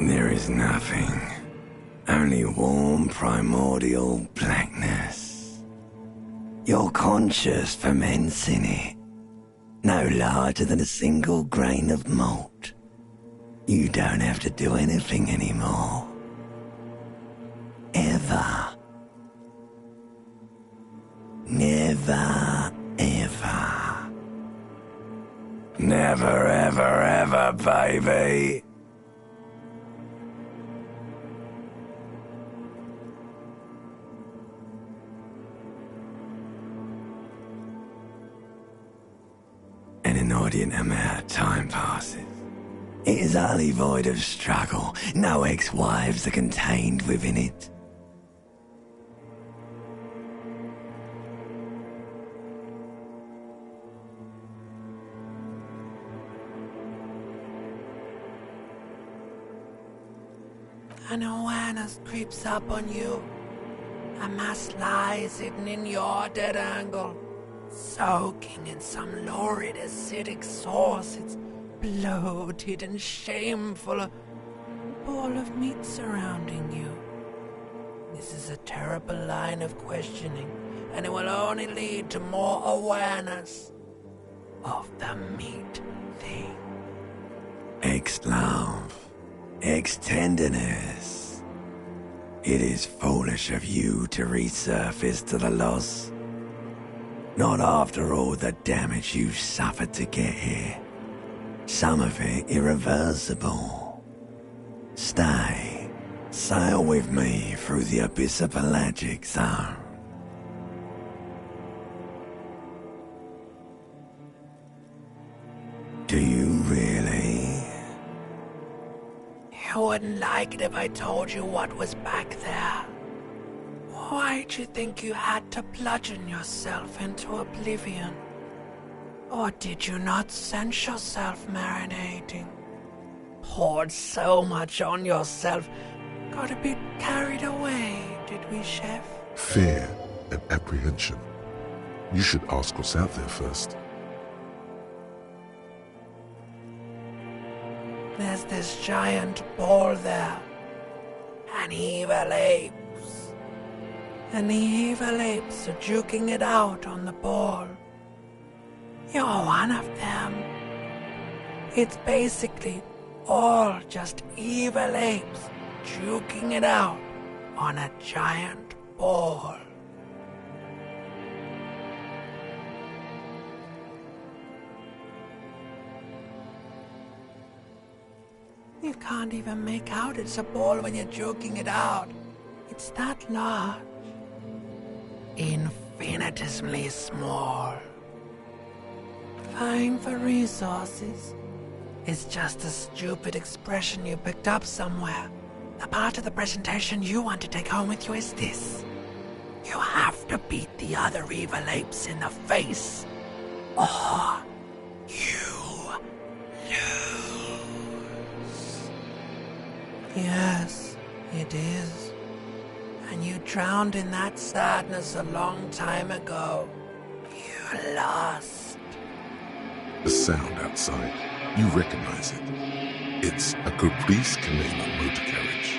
There is nothing. Only warm primordial blackness. Your conscious ferments in it. No larger than a single grain of malt. You don't have to do anything anymore. Ever. Never, ever. Never, ever, ever, baby. An inordinate amount of time passes. It is utterly void of struggle. No ex-wives are contained within it. An awareness creeps up on you. A mass lies hidden in your dead angle, soaking in some lurid acidic sauce. It's bloated and shameful, a ball of meat surrounding you. This is a terrible line of questioning, and it will only lead to more awareness of the meat thing. Ex-love. Ex-tenderness. It is foolish of you to resurface to the loss. Not after all the damage you've suffered to get here. Some of it irreversible. Stay. Sail with me through the abyss of pelagic zone. Do you really? You wouldn't like it if I told you what was back there. Why'd you think you had to bludgeon yourself into oblivion? Or did you not sense yourself marinating? Poured so much on yourself, got a bit carried away, did we, Chef? Fear and apprehension. You should ask what's out there first. There's this giant ball there. An evil apes. And the evil apes are juking it out on the ball. You're one of them. It's basically all just evil apes juking it out on a giant ball. You can't even make out it's a ball when you're joking it out. It's that large. Infinitesimally small. Vying for resources. It's just a stupid expression you picked up somewhere. The part of the presentation you want to take home with you is this. You have to beat the other evil apes in the face, or you lose. Yes, it is. And you drowned in that sadness a long time ago. You lost. The sound outside, you recognize it. It's a Caprice Canela motor carriage.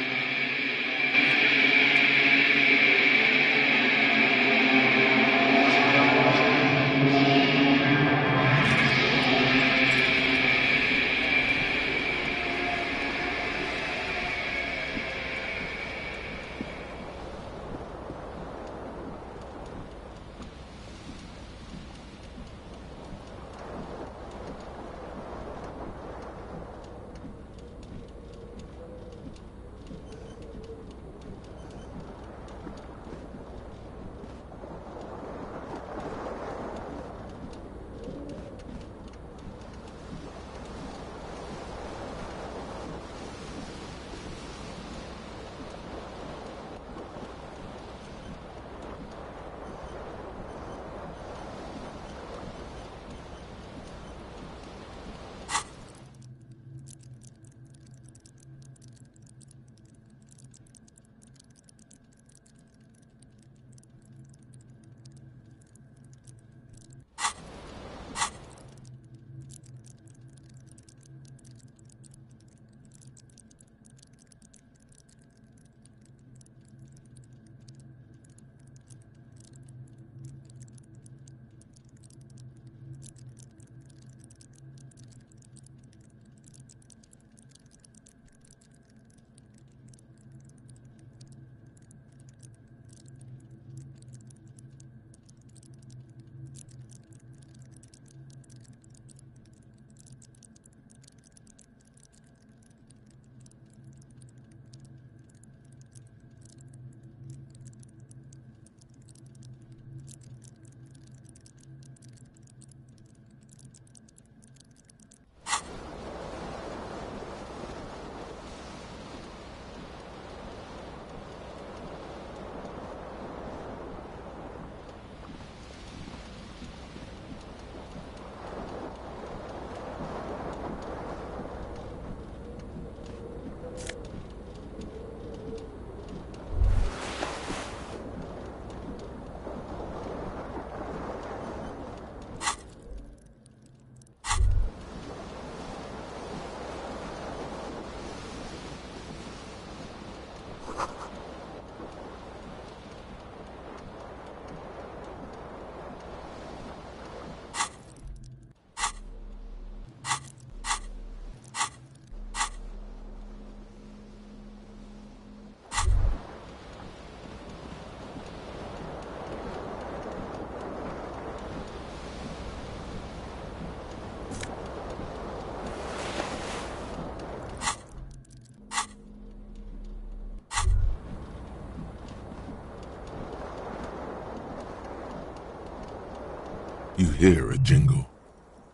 You hear a jingle.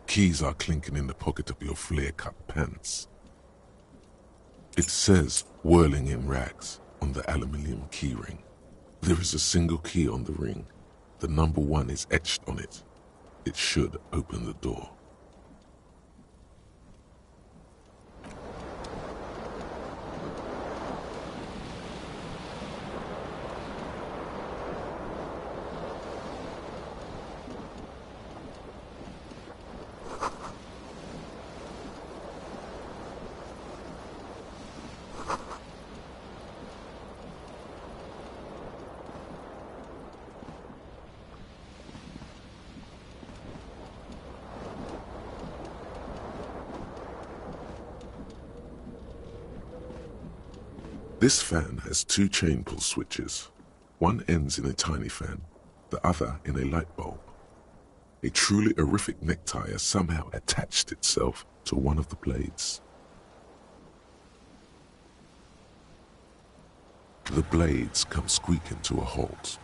Keys are clinking in the pocket of your flare-cut pants. It says, whirling in rags, on the aluminium keyring. There is a single key on the ring. The number 1 is etched on it. It should open the door. This fan has 2 chain pull switches. One ends in a tiny fan, the other in a light bulb. A truly horrific necktie has somehow attached itself to one of the blades. The blades come squeaking to a halt.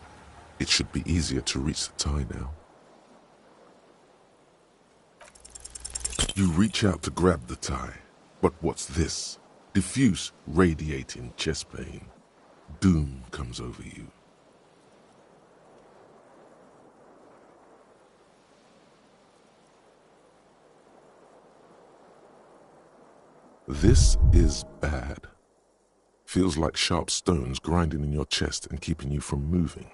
It should be easier to reach the tie now. You reach out to grab the tie, but what's this? Diffuse, radiating chest pain. Doom comes over you. This is bad. Feels like sharp stones grinding in your chest and keeping you from moving.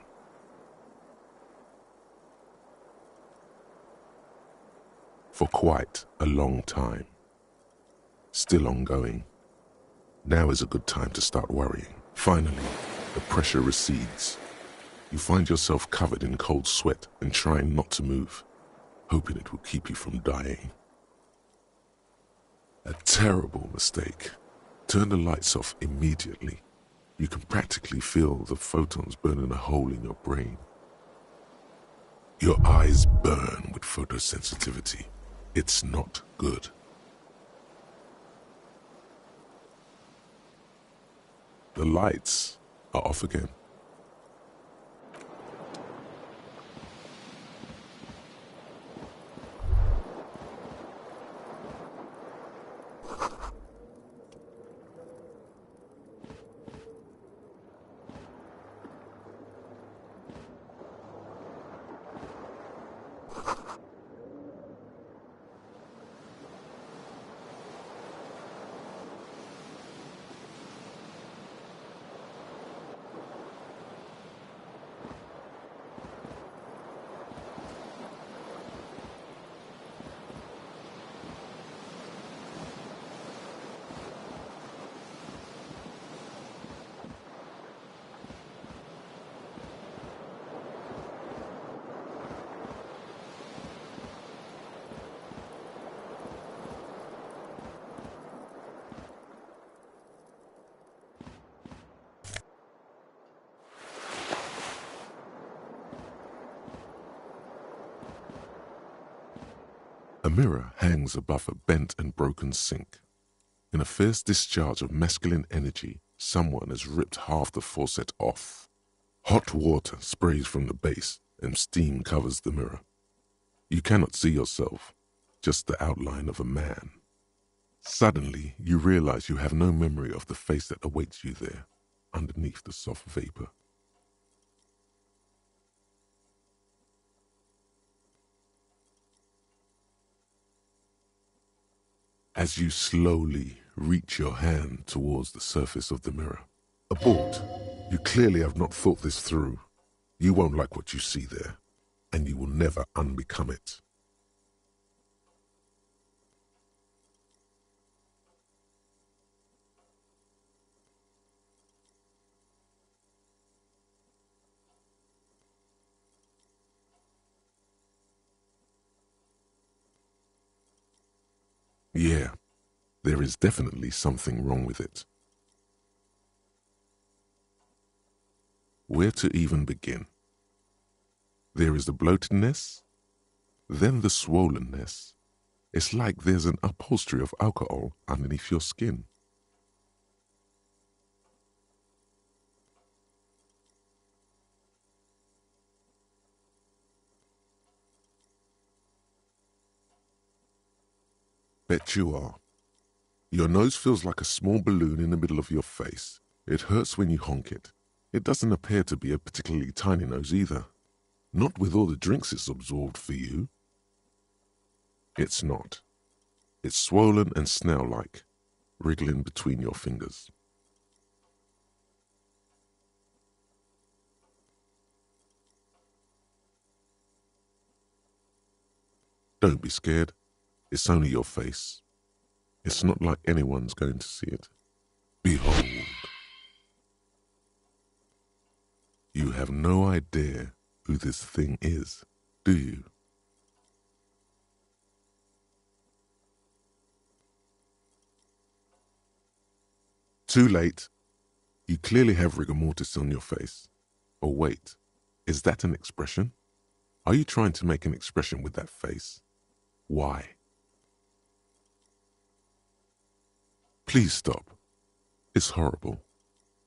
For quite a long time. Still ongoing. Now is a good time to start worrying. Finally, the pressure recedes. You find yourself covered in cold sweat and trying not to move, hoping it will keep you from dying. A terrible mistake. Turn the lights off immediately. You can practically feel the photons burning a hole in your brain. Your eyes burn with photosensitivity. It's not good. The lights are off again. A mirror hangs above a bent and broken sink. In a fierce discharge of masculine energy, someone has ripped half the faucet off. Hot water sprays from the base and steam covers the mirror. You cannot see yourself, just the outline of a man. Suddenly, you realize you have no memory of the face that awaits you there, underneath the soft vapor. As you slowly reach your hand towards the surface of the mirror. Abort. You clearly have not thought this through. You won't like what you see there, and you will never unbecome it. Yeah, there is definitely something wrong with it. Where to even begin? There is the bloatedness, then the swollenness. It's like there's an upholstery of alcohol underneath your skin. Bet you are. Your nose feels like a small balloon in the middle of your face. It hurts when you honk it. It doesn't appear to be a particularly tiny nose either. Not with all the drinks it's absorbed for you. It's not. It's swollen and snail-like, wriggling between your fingers. Don't be scared. It's only your face. It's not like anyone's going to see it. Behold. You have no idea who this thing is, do you? Too late. You clearly have rigor mortis on your face. Or wait, is that an expression? Are you trying to make an expression with that face? Why? Please stop. It's horrible.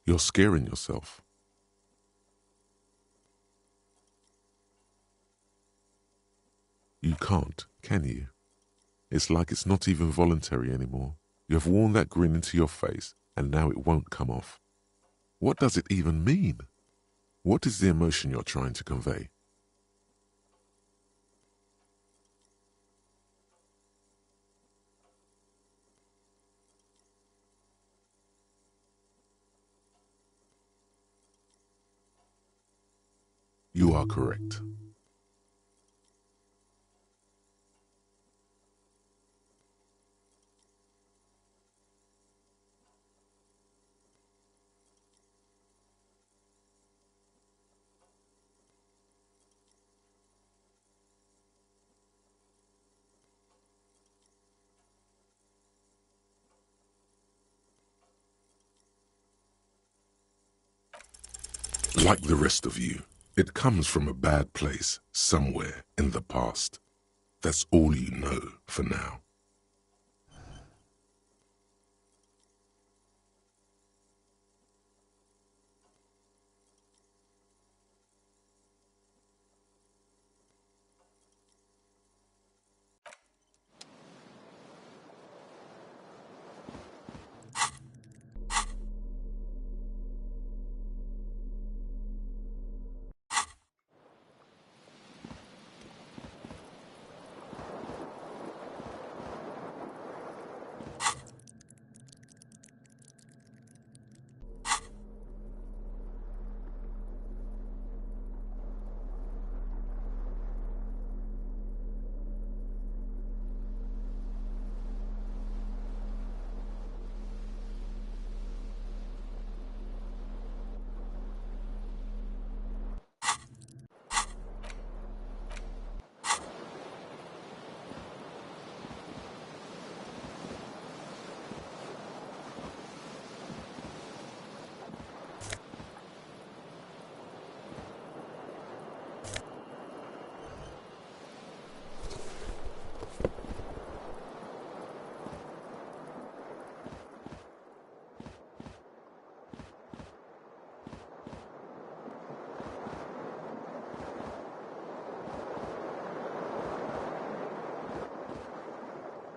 You're scaring yourself. You can't, can you? It's like it's not even voluntary anymore. You have worn that grin into your face, and now it won't come off. What does it even mean? What is the emotion you're trying to convey? You are correct. Like the rest of you, it comes from a bad place somewhere in the past. That's all you know for now.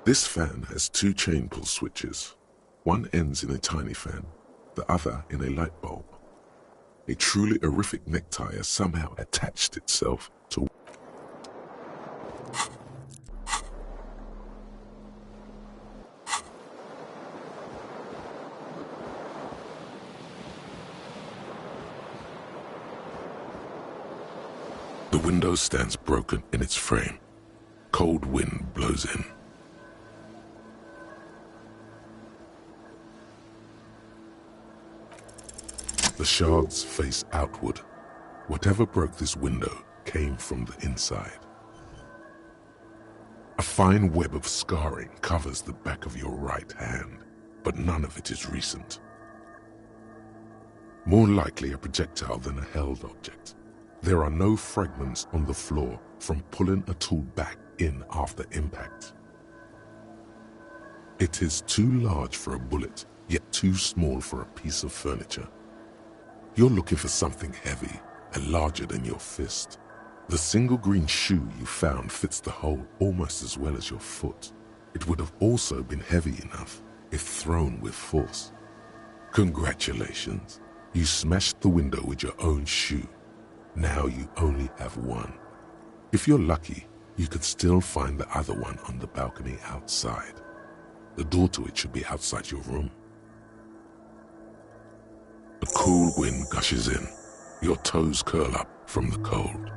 This fan has two chain pull switches. One ends in a tiny fan, the other in a light bulb. A truly horrific necktie has somehow attached itself to the window stands broken in its frame. Cold wind blows in. The shards face outward. Whatever broke this window came from the inside. A fine web of scarring covers the back of your right hand, but none of it is recent. More likely a projectile than a held object. There are no fragments on the floor from pulling a tool back in after impact. It is too large for a bullet, yet too small for a piece of furniture. You're looking for something heavy and larger than your fist. The single green shoe you found fits the hole almost as well as your foot. It would have also been heavy enough if thrown with force. Congratulations. You smashed the window with your own shoe. Now you only have one. If you're lucky, you could still find the other one on the balcony outside. The door to it should be outside your room. A cool wind gushes in. Your toes curl up from the cold.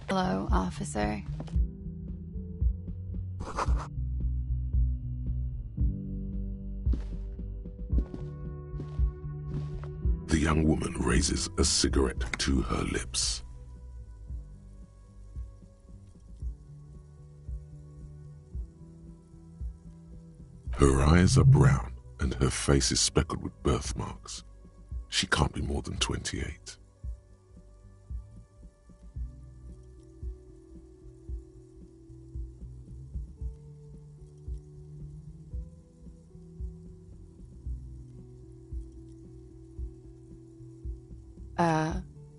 Hello, officer. The young woman raises a cigarette to her lips. Her eyes are brown and her face is speckled with birthmarks. She can't be more than 28.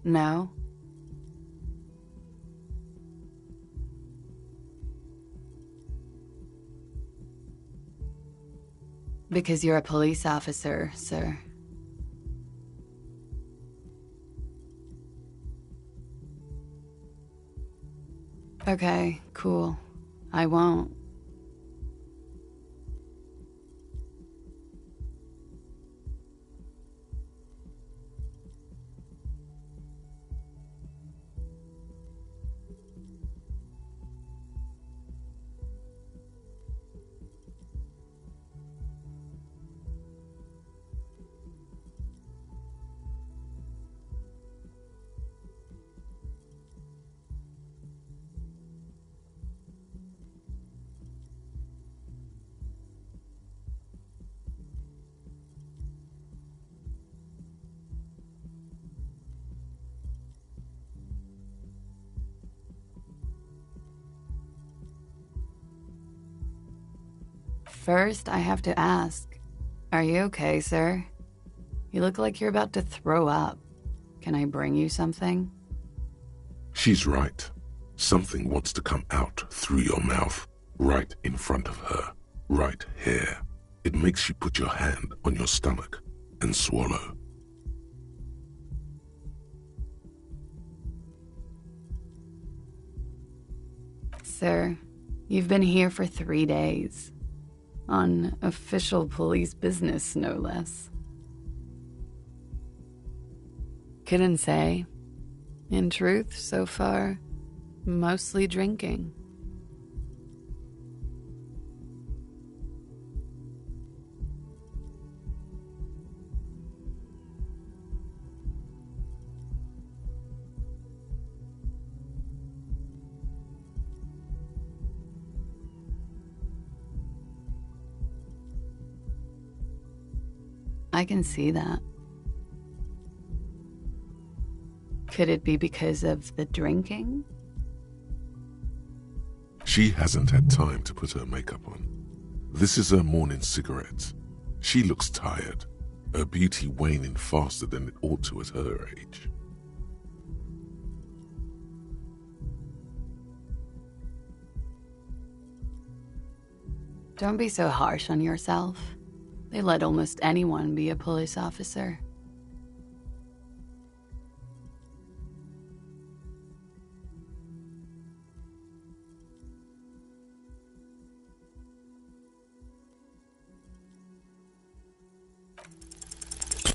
No. Because you're a police officer, sir. Okay, cool. I won't. First, I have to ask, are you okay, sir? You look like you're about to throw up. Can I bring you something? She's right. Something wants to come out through your mouth, right in front of her, right here. It makes you put your hand on your stomach and swallow. Sir, you've been here for 3 days. On official police business, no less. Couldn't say. In truth, so far, mostly drinking. I can see that. Could it be because of the drinking? She hasn't had time to put her makeup on. This is her morning cigarette. She looks tired, her beauty waning faster than it ought to at her age. Don't be so harsh on yourself. They let almost anyone be a police officer.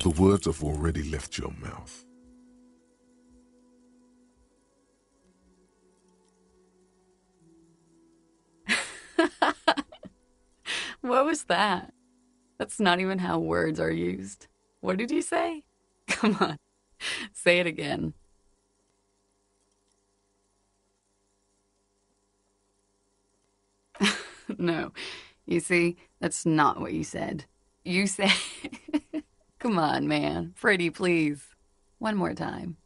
The words have already left your mouth. What was that? That's not even how words are used. What did you say? Come on, say it again. No, you see, that's not what you said. You said, come on, man. Pretty, please. One more time.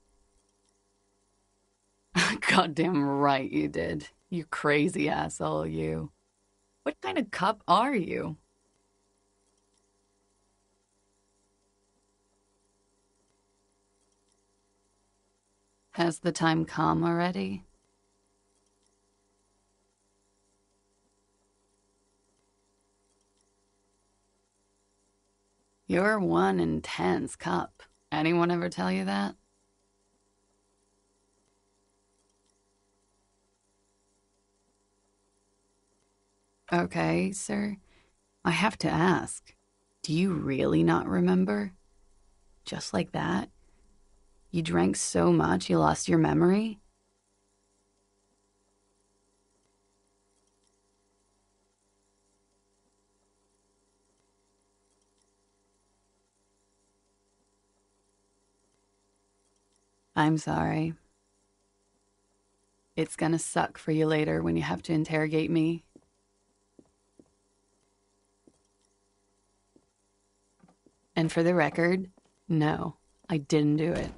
Goddamn right you did. You crazy asshole, you. What kind of cup are you? Has the time come already? You're one intense cup. Anyone ever tell you that? Okay, sir. I have to ask. Do you really not remember? Just like that? You drank so much you lost your memory? I'm sorry. It's gonna suck for you later when you have to interrogate me. And for the record, no, I didn't do it.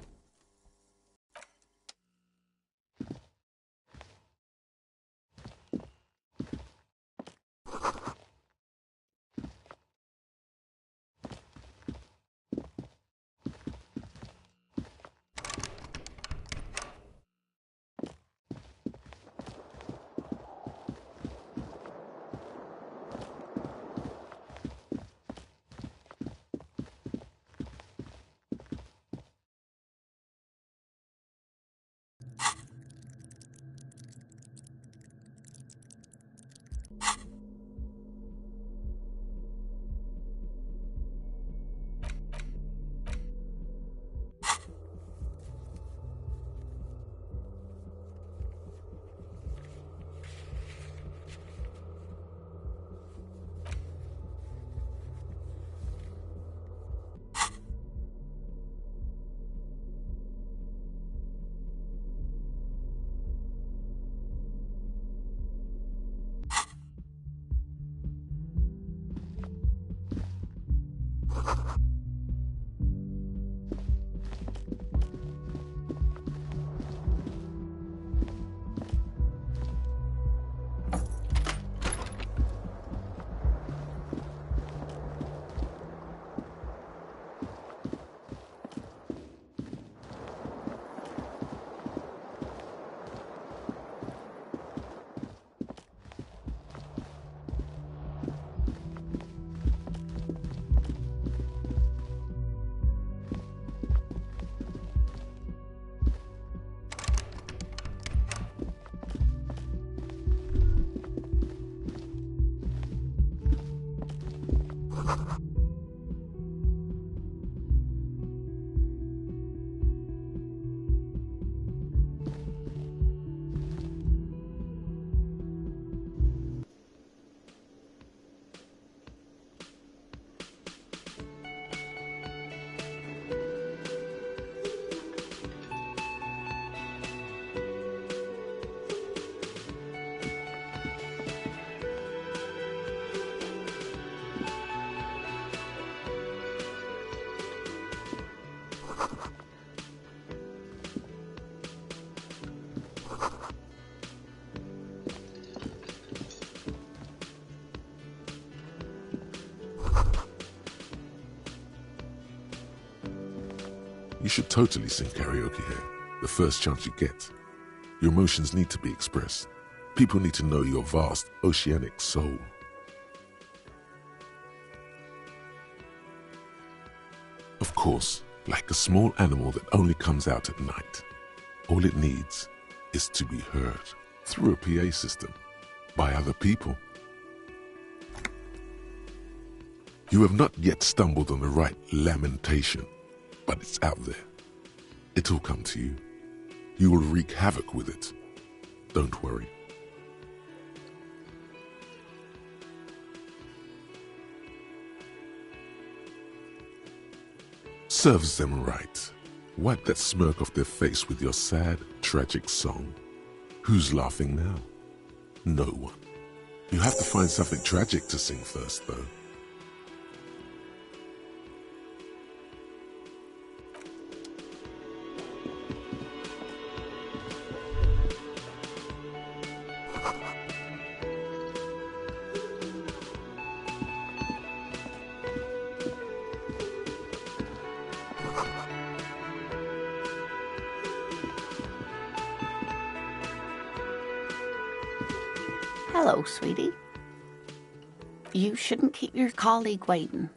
You should totally sing karaoke here, the first chance you get. Your emotions need to be expressed. People need to know your vast, oceanic soul. Of course, like a small animal that only comes out at night, all it needs is to be heard through a PA system by other people. You have not yet stumbled on the right lamentation, but it's out there. It'll come to you. You will wreak havoc with it. Don't worry. Serves them right. Wipe that smirk off their face with your sad, tragic song. Who's laughing now? No one. You have to find something tragic to sing first, though. Hello, sweetie. You shouldn't keep your colleague waiting.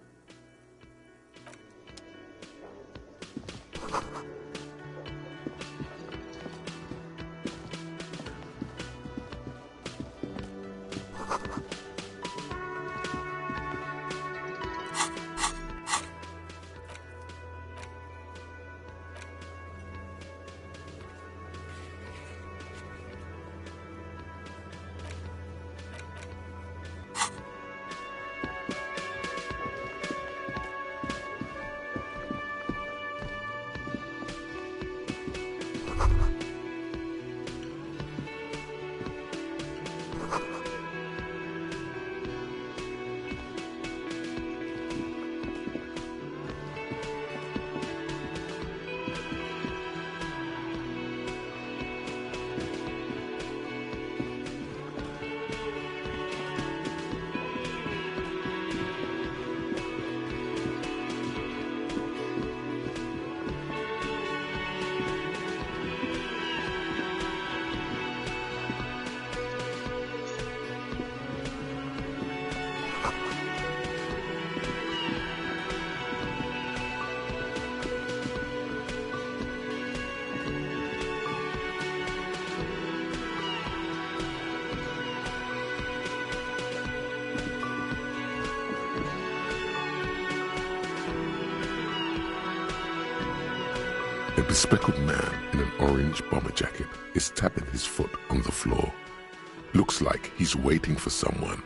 A bespectacled man in an orange bomber jacket is tapping his foot on the floor. Looks like he's waiting for someone.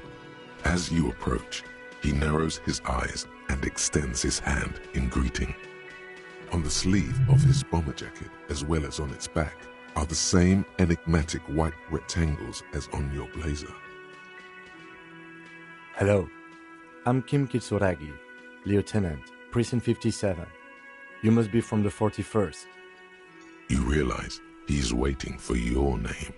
As you approach, he narrows his eyes and extends his hand in greeting. On the sleeve of his bomber jacket, as well as on its back, are the same enigmatic white rectangles as on your blazer. Hello, I'm Kim Kitsuragi, Lieutenant, Precinct 57. You must be from the 41st. You realize he's waiting for your name.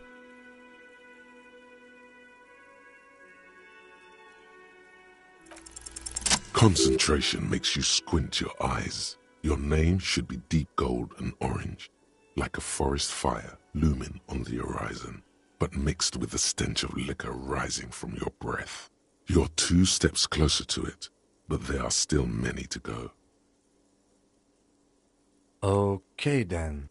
Concentration makes you squint your eyes. Your name should be deep gold and orange, like a forest fire looming on the horizon, but mixed with the stench of liquor rising from your breath. You're 2 steps closer to it, but there are still many to go. Okay then.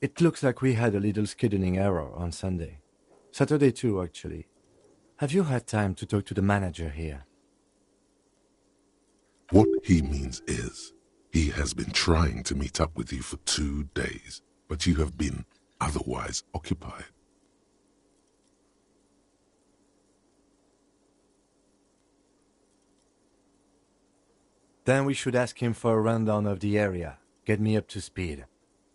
It looks like we had a little scheduling error on Sunday. Saturday too, actually. Have you had time to talk to the manager here? What he means is, he has been trying to meet up with you for 2 days, but you have been otherwise occupied. Then we should ask him for a rundown of the area. Get me up to speed.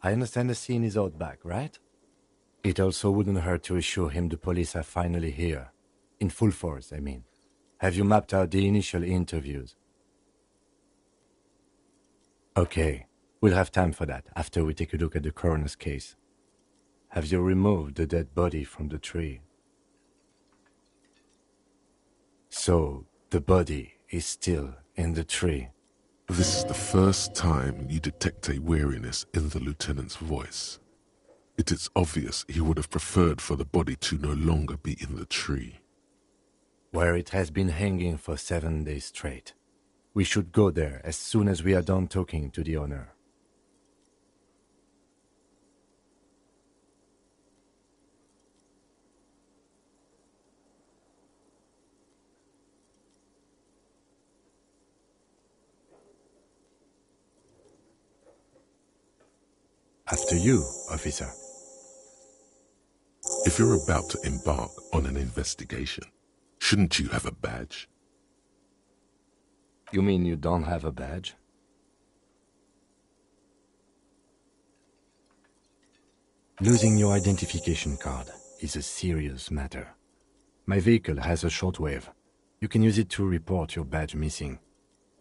I understand the scene is out back, right? It also wouldn't hurt to assure him the police are finally here. In full force, I mean. Have you mapped out the initial interviews? Okay, we'll have time for that after we take a look at the coroner's case. Have you removed the dead body from the tree? So, the body is still in the tree. This is the first time you detect a weariness in the lieutenant's voice. It is obvious he would have preferred for the body to no longer be in the tree. Where it has been hanging for 7 days straight. We should go there as soon as we are done talking to the owner. After you, officer. If you're about to embark on an investigation, shouldn't you have a badge? You mean you don't have a badge? Losing your identification card is a serious matter. My vehicle has a shortwave. You can use it to report your badge missing.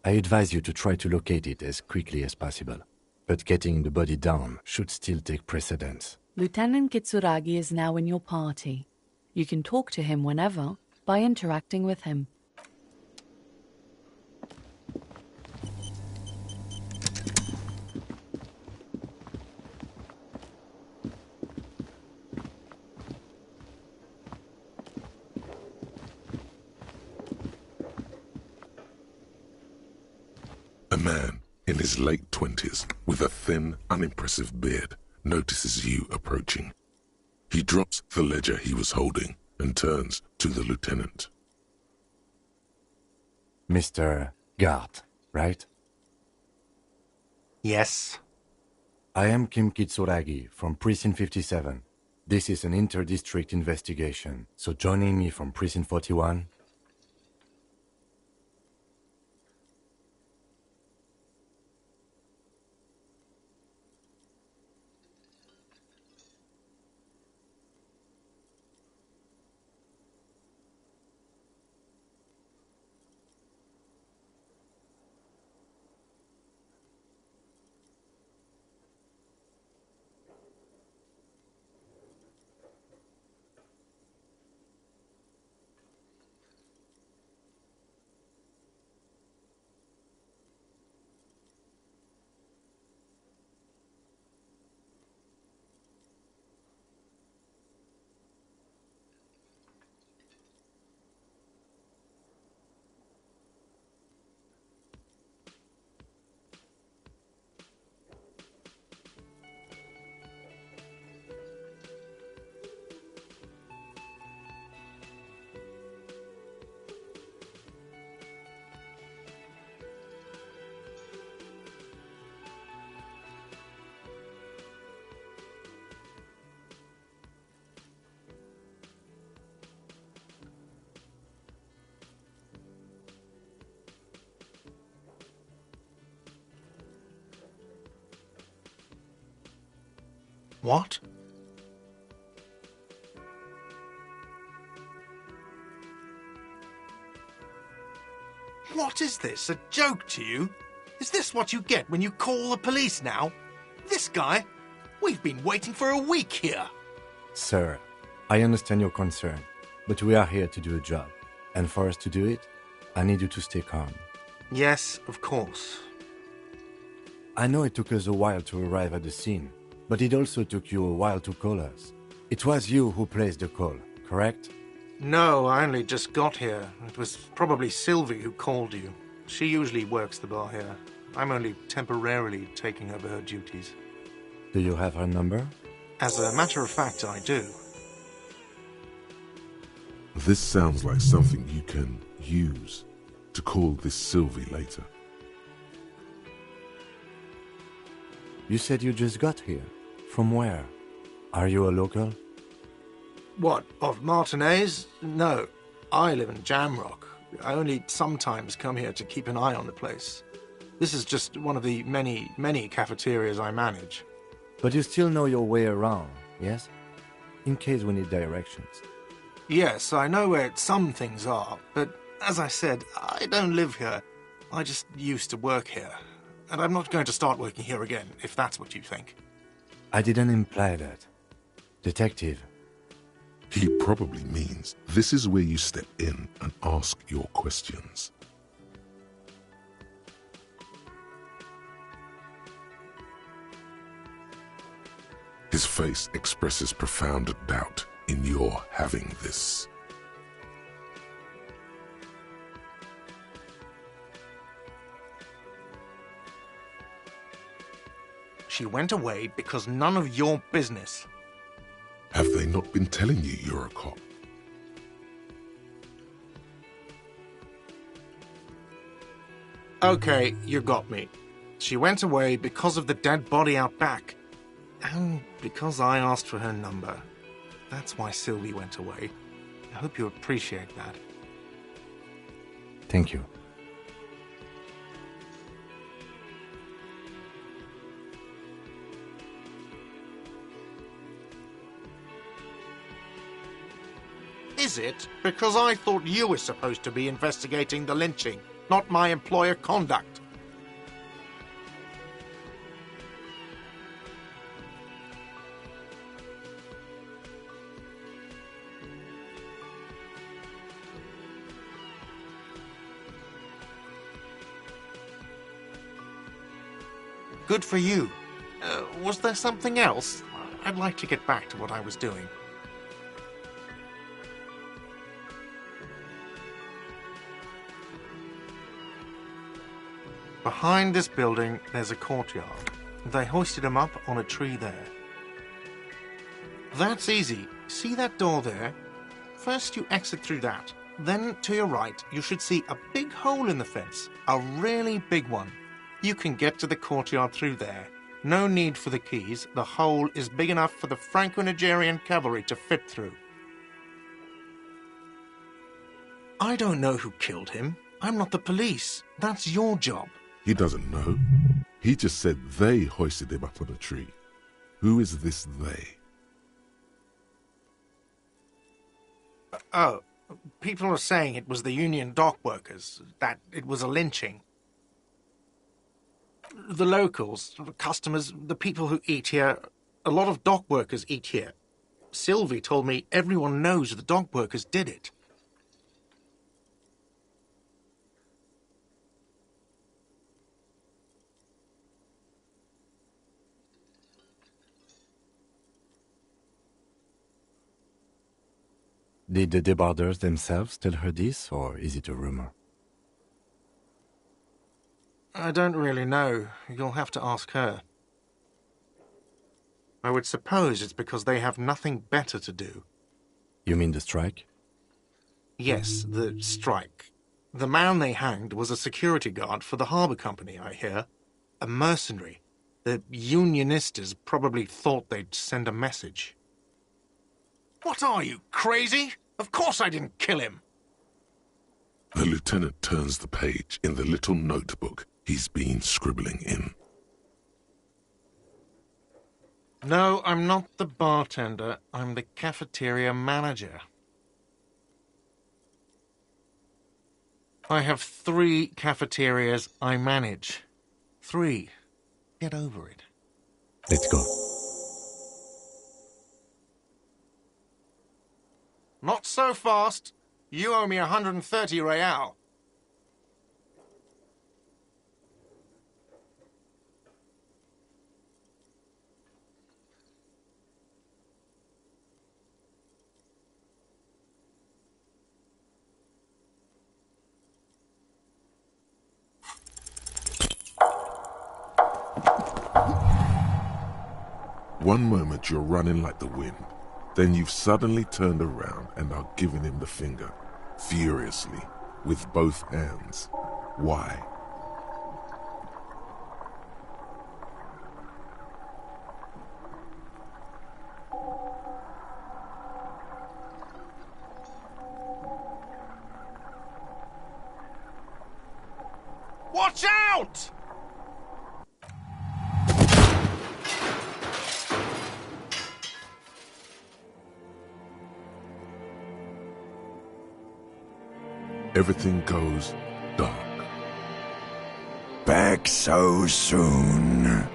I advise you to try to locate it as quickly as possible. But getting the body down should still take precedence. Lieutenant Kitsuragi is now in your party. You can talk to him whenever by interacting with him. A man in his late 20s with a thin, unimpressive beard notices you approaching. He drops the ledger he was holding and turns to the lieutenant. Mr. Gart, right? Yes. I am Kim Kitsuragi from Precinct 57. This is an inter-district investigation, so joining me from Precinct 41... What? What is this? A joke to you? Is this what you get when you call the police now? This guy? We've been waiting for a week here. Sir, I understand your concern, but we are here to do a job. And for us to do it, I need you to stay calm. Yes, of course. I know it took us a while to arrive at the scene, but it also took you a while to call us. It was you who placed the call, correct? No, I only just got here. It was probably Sylvie who called you. She usually works the bar here. I'm only temporarily taking over her duties. Do you have her number? As a matter of fact, I do. This sounds like something you can use to call this Sylvie later. You said you just got here. From where? Are you a local? What, of Martinez? No, I live in Jamrock. I only sometimes come here to keep an eye on the place. This is just one of the many cafeterias I manage. But you still know your way around, yes? In case we need directions. Yes, I know where some things are, but as I said, I don't live here. I just used to work here. And I'm not going to start working here again, if that's what you think. I didn't imply that. Detective. He probably means this is where you step in and ask your questions. His face expresses profound doubt in your having this. She went away because none of your business. Have they not been telling you you're a cop? Okay, you got me. She went away because of the dead body out back. And because I asked for her number, that's why Sylvie went away. I hope you appreciate that. Thank you. Is it? Because I thought you were supposed to be investigating the lynching, not my employer conduct. Good for you. Was there something else? I'd like to get back to what I was doing. Behind this building, there's a courtyard. They hoisted him up on a tree there. That's easy. See that door there? First you exit through that. Then, to your right, you should see a big hole in the fence. A really big one. You can get to the courtyard through there. No need for the keys. The hole is big enough for the Franco-Nigerian cavalry to fit through. I don't know who killed him. I'm not the police. That's your job. He doesn't know. He just said they hoisted him up on a tree. Who is this they? Oh, people are saying it was the union dock workers, that it was a lynching. The locals, the customers, the people who eat here, a lot of dock workers eat here. Sylvie told me everyone knows the dock workers did it. Did the debarders themselves tell her this, or is it a rumor? I don't really know. You'll have to ask her. I would suppose it's because they have nothing better to do. You mean the strike? Yes, the strike. The man they hanged was a security guard for the harbour company, I hear. A mercenary. The unionistas probably thought they'd send a message. What are you, crazy? Of course I didn't kill him. The lieutenant turns the page in the little notebook he's been scribbling in. No, I'm not the bartender. I'm the cafeteria manager. I have 3 cafeterias I manage. 3. Get over it. Let's go. Not so fast. You owe me 130 real. One moment you're running like the wind. Then you've suddenly turned around and are giving him the finger, furiously, with both hands. Why? Watch out! Everything goes dark. Back so soon.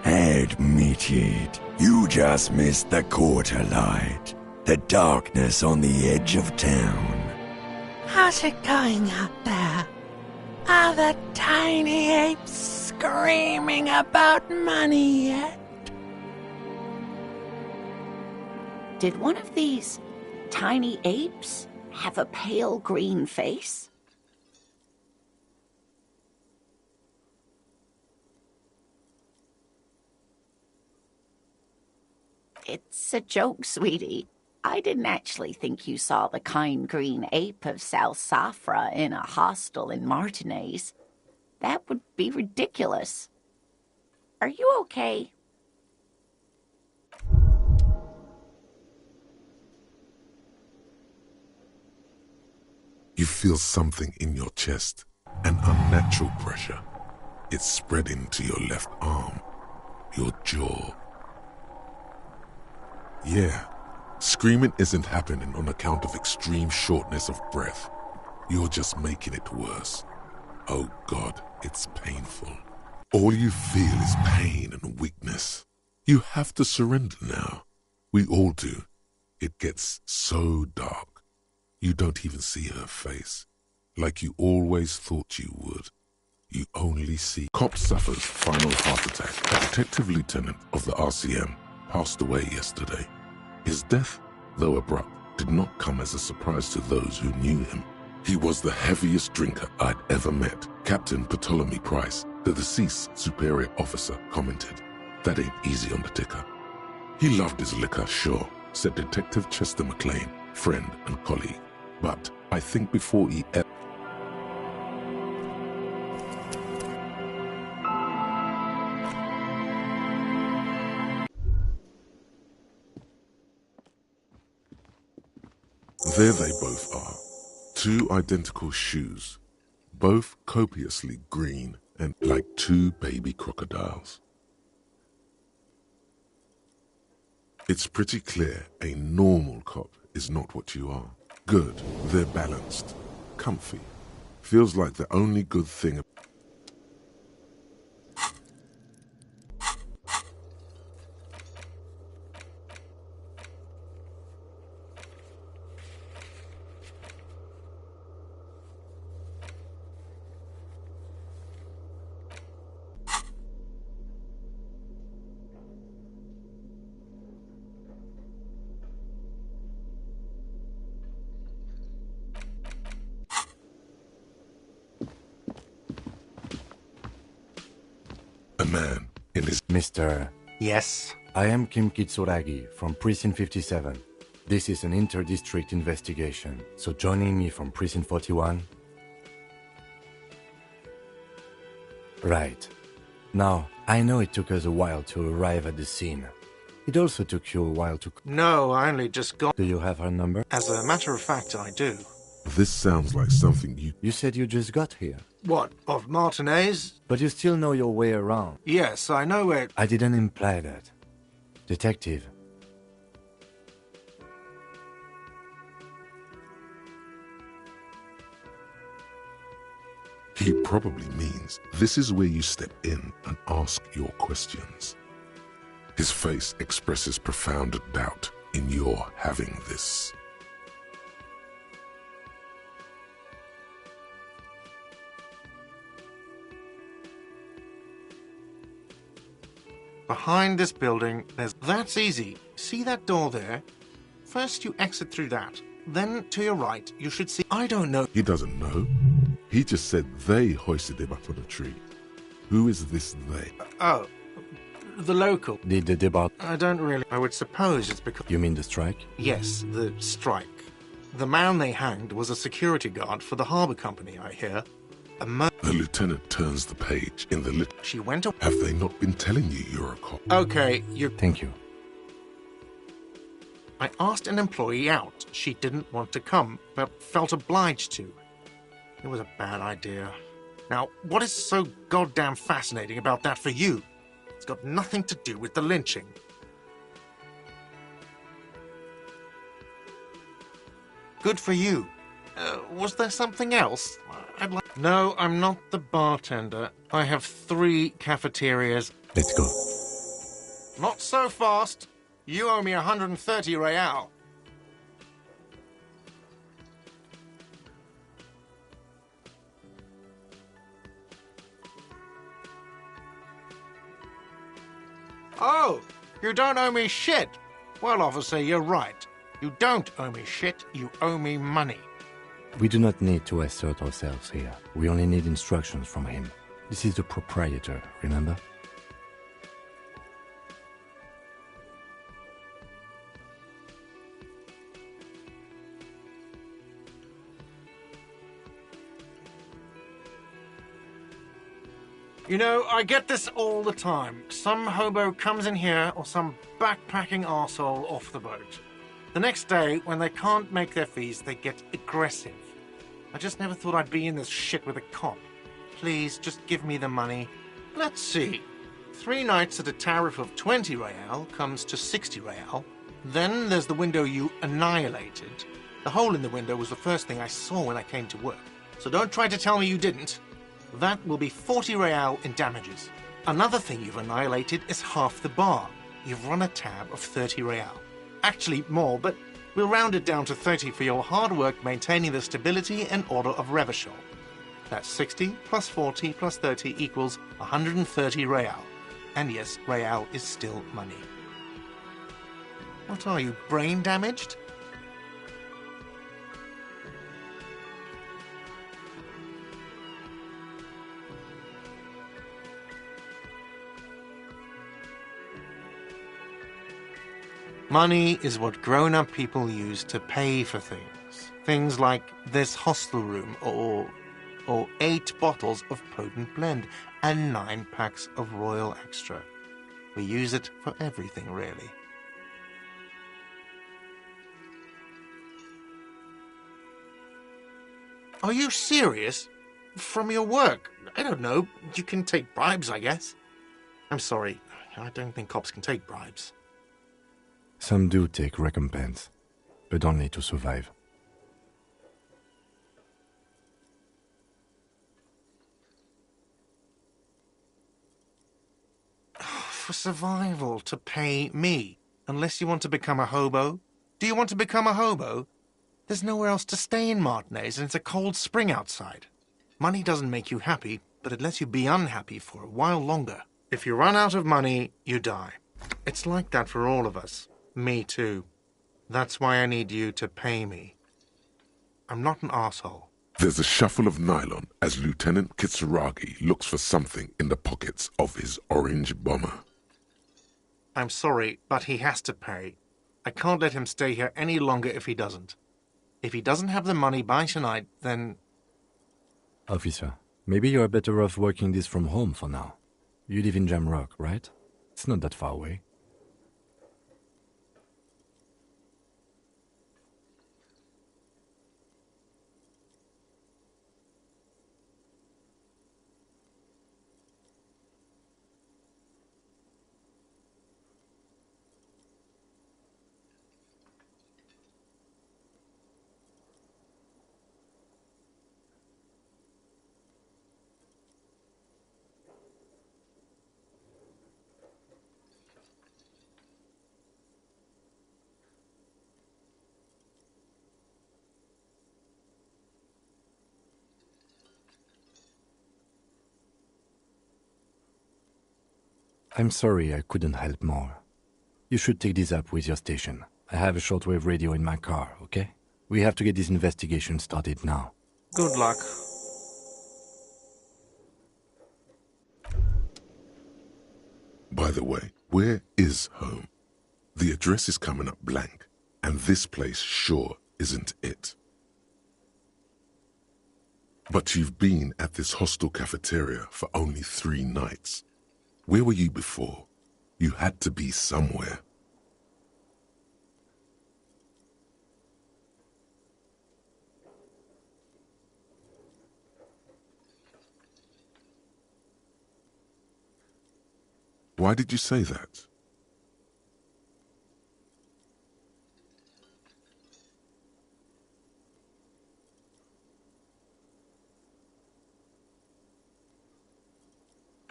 Admit it, you just missed the quarter light. The darkness on the edge of town. How's it going out there? Are the tiny apes screaming about money yet? Did one of these tiny apes have a pale green face? It's a joke, sweetie. I didn't actually think you saw the kind green ape of South Safra in a hostel in Martinez. That would be ridiculous. Are you okay? You feel something in your chest, an unnatural pressure. It's spreading to your left arm, your jaw. Yeah, screaming isn't happening on account of extreme shortness of breath. You're just making it worse. Oh God, it's painful. All you feel is pain and weakness. You have to surrender now. We all do. It gets so dark. You don't even see her face, like you always thought you would. You only see... Cop suffers final heart attack. A detective lieutenant of the RCM passed away yesterday. His death, though abrupt, did not come as a surprise to those who knew him. He was the heaviest drinker I'd ever met. Captain Ptolemy Price, the deceased superior officer, commented, "That ain't easy on the ticker." He loved his liquor, sure, said Detective Chester McLean, friend and colleague. But I think before he ever... There they both are. Two identical shoes, both copiously green and like two baby crocodiles. It's pretty clear a normal cop is not what you are. Good, they're balanced, comfy. Feels like the only good thing. A man in his... Mr. Yes? I am Kim Kitsuragi from Precinct 57. This is an inter-district investigation, so joining me from Precinct 41... Right. Now, I know it took us a while to arrive at the scene. It also took you a while to... No, I only just got... Do you have her number? As a matter of fact, I do. This sounds like something you... You said you just got here. What, of Martinez? But you still know your way around. Yes, I know where... I didn't imply that. Detective. He probably means this is where you step in and ask your questions. His face expresses profound doubt in your having this. Behind this building, there's... That's easy. See that door there? First you exit through that. Then, to your right, you should see... I don't know... He doesn't know. He just said they hoisted him up on a tree. Who is this they? Oh, the local. Did the debate... I don't really... I would suppose it's because... You mean the strike? Yes, the strike. The man they hanged was a security guard for the harbour company, I hear. The lieutenant turns the page in the lit... She went away. Have they not been telling you you're a cop? Okay, you... Thank you. I asked an employee out. She didn't want to come, but felt obliged to. It was a bad idea. Now, what is so goddamn fascinating about that for you? It's got nothing to do with the lynching. Good for you. Was there something else? I'd like... No, I'm not the bartender. I have 3 cafeterias. Let's go. Not so fast. You owe me 130 real. Oh, you don't owe me shit. Well, officer, you're right. You don't owe me shit, you owe me money. We do not need to assert ourselves here. We only need instructions from him. This is the proprietor, remember? You know, I get this all the time. Some hobo comes in here or some backpacking arsehole off the boat. The next day, when they can't make their fees, they get aggressive. I just never thought I'd be in this shit with a cop. Please, just give me the money. Let's see. 3 nights at a tariff of 20 real comes to 60 real. Then there's the window you annihilated. The hole in the window was the first thing I saw when I came to work. So don't try to tell me you didn't. That will be 40 real in damages. Another thing you've annihilated is half the bar. You've run a tab of 30 real. Actually more, but we'll round it down to 30 for your hard work maintaining the stability and order of Revachol. That's 60 plus 40 plus 30 equals 130 real. And yes, real is still money. What are you, brain damaged? Money is what grown-up people use to pay for things. Things like this hostel room or 8 bottles of potent blend and 9 packs of Royal Extra. We use it for everything, really. Are you serious? From your work? I don't know. You can take bribes, I guess. I'm sorry. I don't think cops can take bribes. Some do take recompense, but only to survive. For survival, to pay me. Unless you want to become a hobo. Do you want to become a hobo? There's nowhere else to stay in Martinez, and it's a cold spring outside. Money doesn't make you happy, but it lets you be unhappy for a while longer. If you run out of money, you die. It's like that for all of us. Me too. That's why I need you to pay me. I'm not an asshole. There's a shuffle of nylon as Lieutenant Kitsuragi looks for something in the pockets of his orange bomber. I'm sorry, but he has to pay. I can't let him stay here any longer if he doesn't. If he doesn't have the money by tonight, then... Officer, maybe you're better off working this from home for now. You live in Jamrock, right? It's not that far away. I'm sorry I couldn't help more. You should take this up with your station. I have a shortwave radio in my car, okay? We have to get this investigation started now. Good luck. By the way, where is home? The address is coming up blank, and this place sure isn't it. But you've been at this hostel cafeteria for only 3 nights. Where were you before? You had to be somewhere. Why did you say that?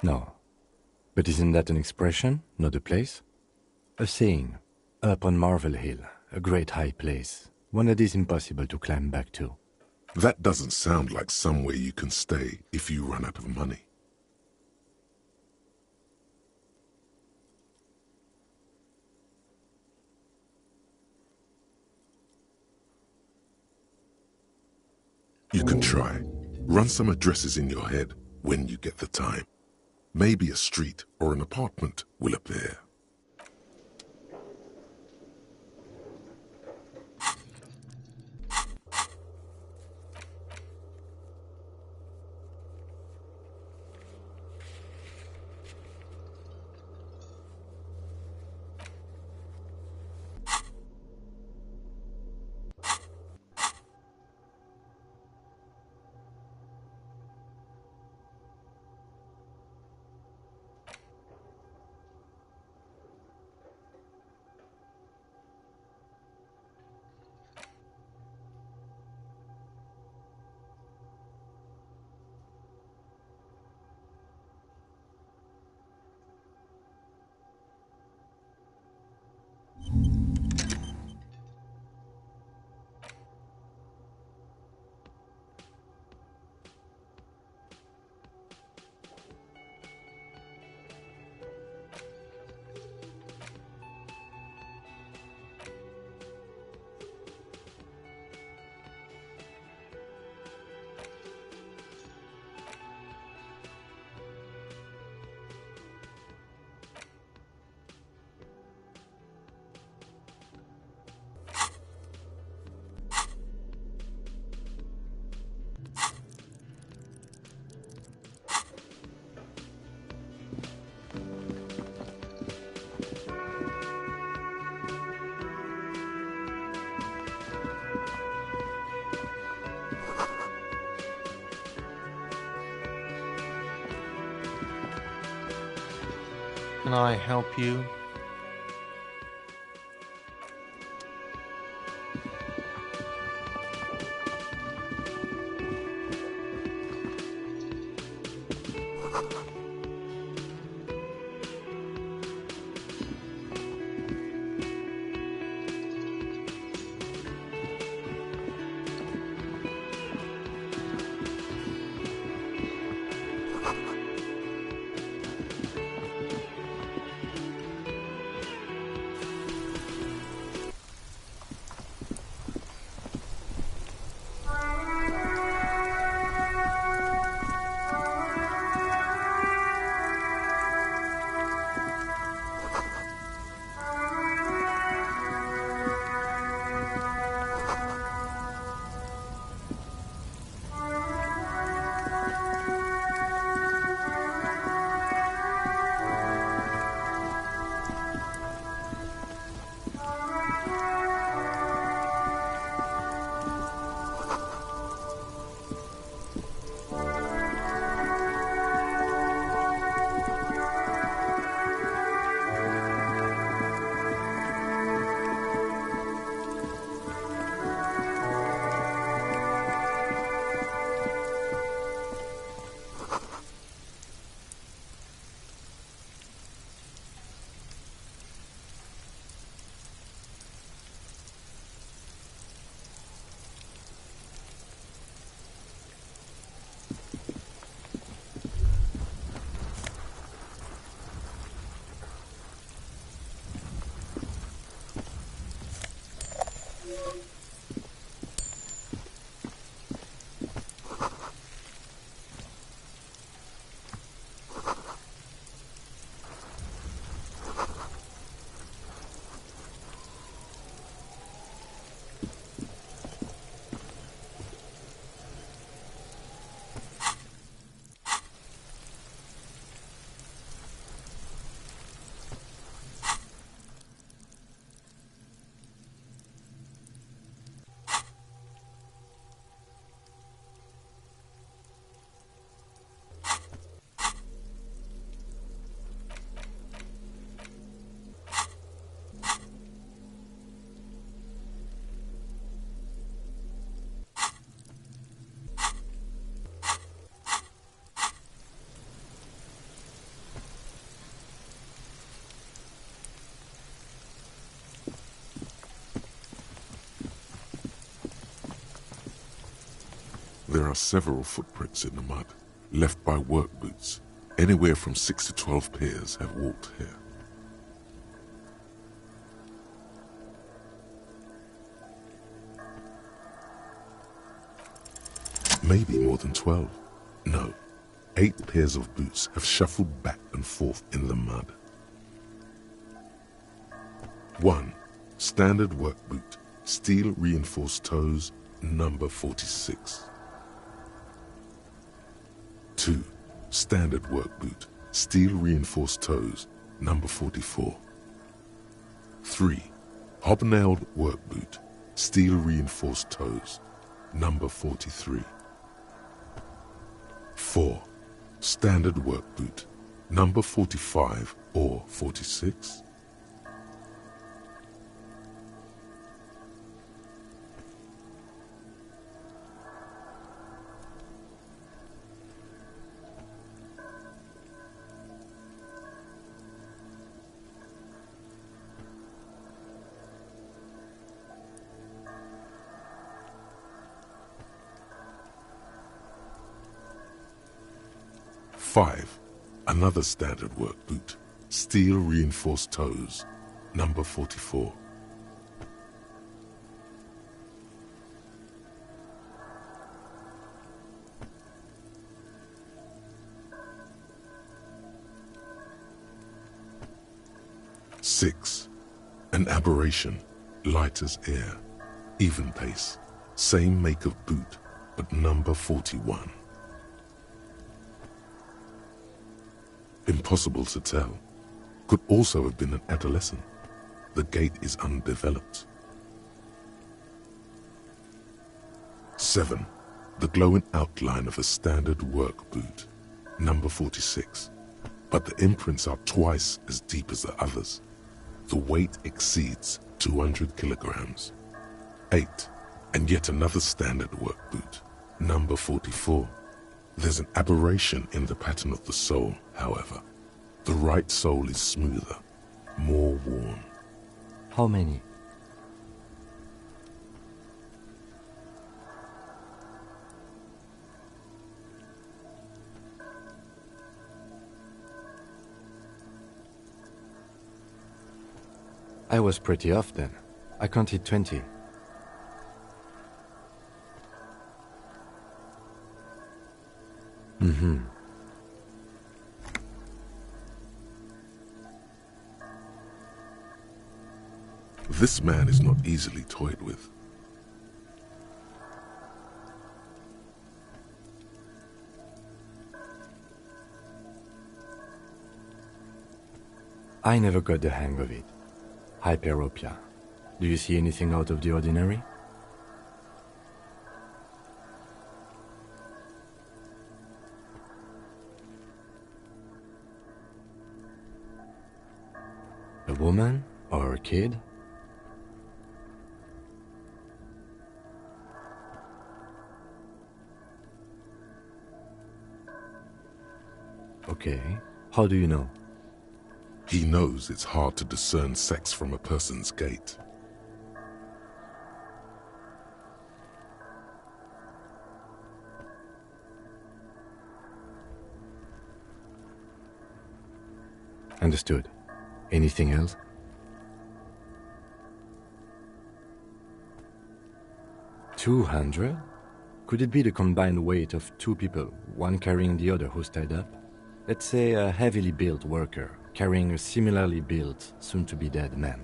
No. But isn't that an expression, not a place? A saying, up on Marvel Hill, a great high place, one that is impossible to climb back to. That doesn't sound like somewhere you can stay if you run out of money. You can try. Run some addresses in your head when you get the time. Maybe a street or an apartment will appear. can I help you? There are several footprints in the mud, left by work boots. Anywhere from 6 to 12 pairs have walked here. Maybe more than 12. No, 8 pairs of boots have shuffled back and forth in the mud. 1. Standard work boot, steel reinforced toes, number 46. 2. Standard work boot, steel reinforced toes, number 44. 3. Hobnailed work boot, steel reinforced toes, number 43. 4. Standard work boot, number 45 or 46. 5. Another standard work boot, steel reinforced toes, number 44. 6. An aberration, light as air, even pace, same make of boot, but number 41. Impossible to tell. Could also have been an adolescent. The gait is undeveloped. 7. The glowing outline of a standard work boot, number 46. but the imprints are twice as deep as the others. The weight exceeds 200 kilograms. 8. And yet another standard work boot, number 44. There's an aberration in the pattern of the sole, however. The right sole is smoother, more worn. How many? I was pretty off then. I counted 20. This man is not easily toyed with. I never got the hang of it. Hyperopia. Do you see anything out of the ordinary? A woman or a kid? Okay. How do you know? He knows it's hard to discern sex from a person's gait. Understood. Anything else? $200? Could it be the combined weight of two people, one carrying the other who's tied up? Let's say a heavily built worker carrying a similarly built, soon-to-be-dead man.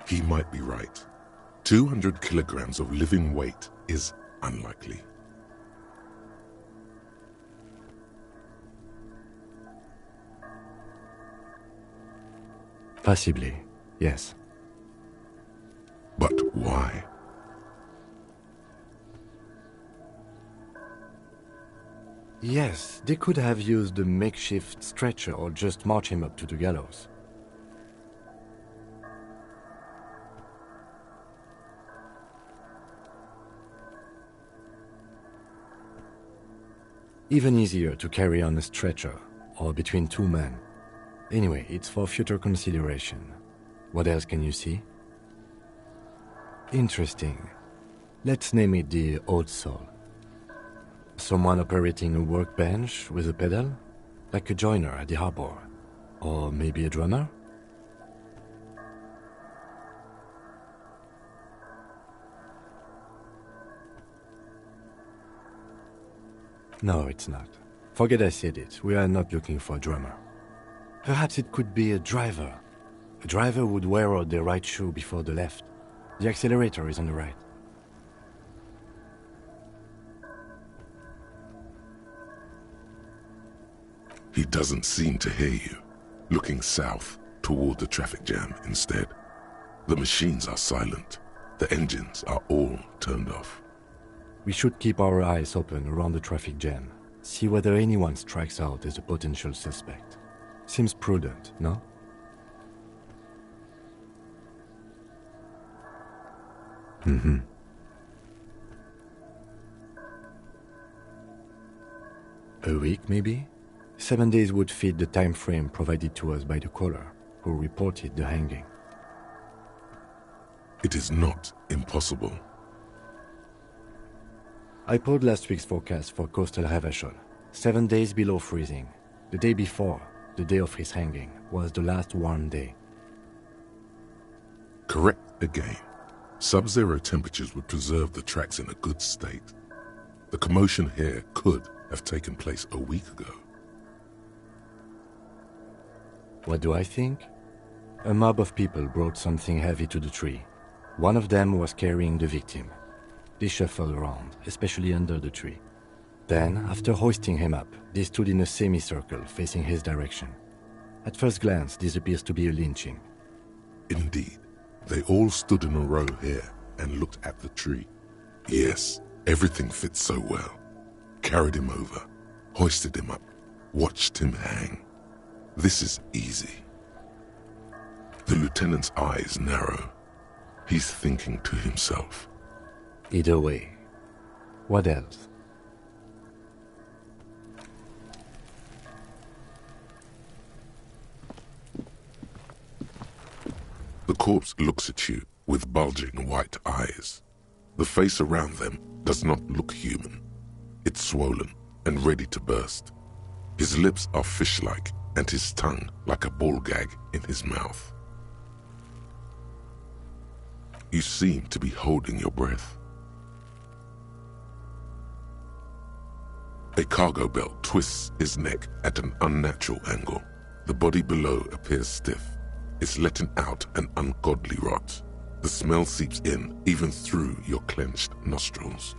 He might be right. 200 kilograms of living weight is unlikely. Possibly, yes. But why? Yes, they could have used a makeshift stretcher or just march him up to the gallows. Even easier to carry on a stretcher, or between two men. Anyway, it's for future consideration. What else can you see? Interesting. Let's name it the old soul. Someone operating a workbench with a pedal? Like a joiner at the harbor. Or maybe a drummer? No, it's not. Forget I said it. We are not looking for a drummer. Perhaps it could be a driver. A driver would wear out the right shoe before the left. The accelerator is on the right. He doesn't seem to hear you, looking south toward the traffic jam instead. The machines are silent. The engines are all turned off. We should keep our eyes open around the traffic jam. See whether anyone strikes out as a potential suspect. Seems prudent, no? A week, maybe? 7 days would fit the time frame provided to us by the caller, who reported the hanging. It is not impossible. I pulled last week's forecast for coastal Havashol. 7 days below freezing. The day before, the day of his hanging, was the last warm day. Correct again. Sub-zero temperatures would preserve the tracks in a good state. The commotion here could have taken place a week ago. What do I think? A mob of people brought something heavy to the tree. One of them was carrying the victim. They shuffled around, especially under the tree. Then, after hoisting him up, they stood in a semicircle facing his direction. At first glance, this appears to be a lynching. Indeed. They all stood in a row here and looked at the tree. Yes, everything fits so well. Carried him over, hoisted him up, watched him hang. This is easy. The lieutenant's eyes narrow. He's thinking to himself. Either way. What else? The corpse looks at you with bulging white eyes. The face around them does not look human. It's swollen and ready to burst. His lips are fish-like and his tongue like a ball gag in his mouth. You seem to be holding your breath. A cargo belt twists his neck at an unnatural angle. The body below appears stiff. It's letting out an ungodly rot. The smell seeps in even through your clenched nostrils.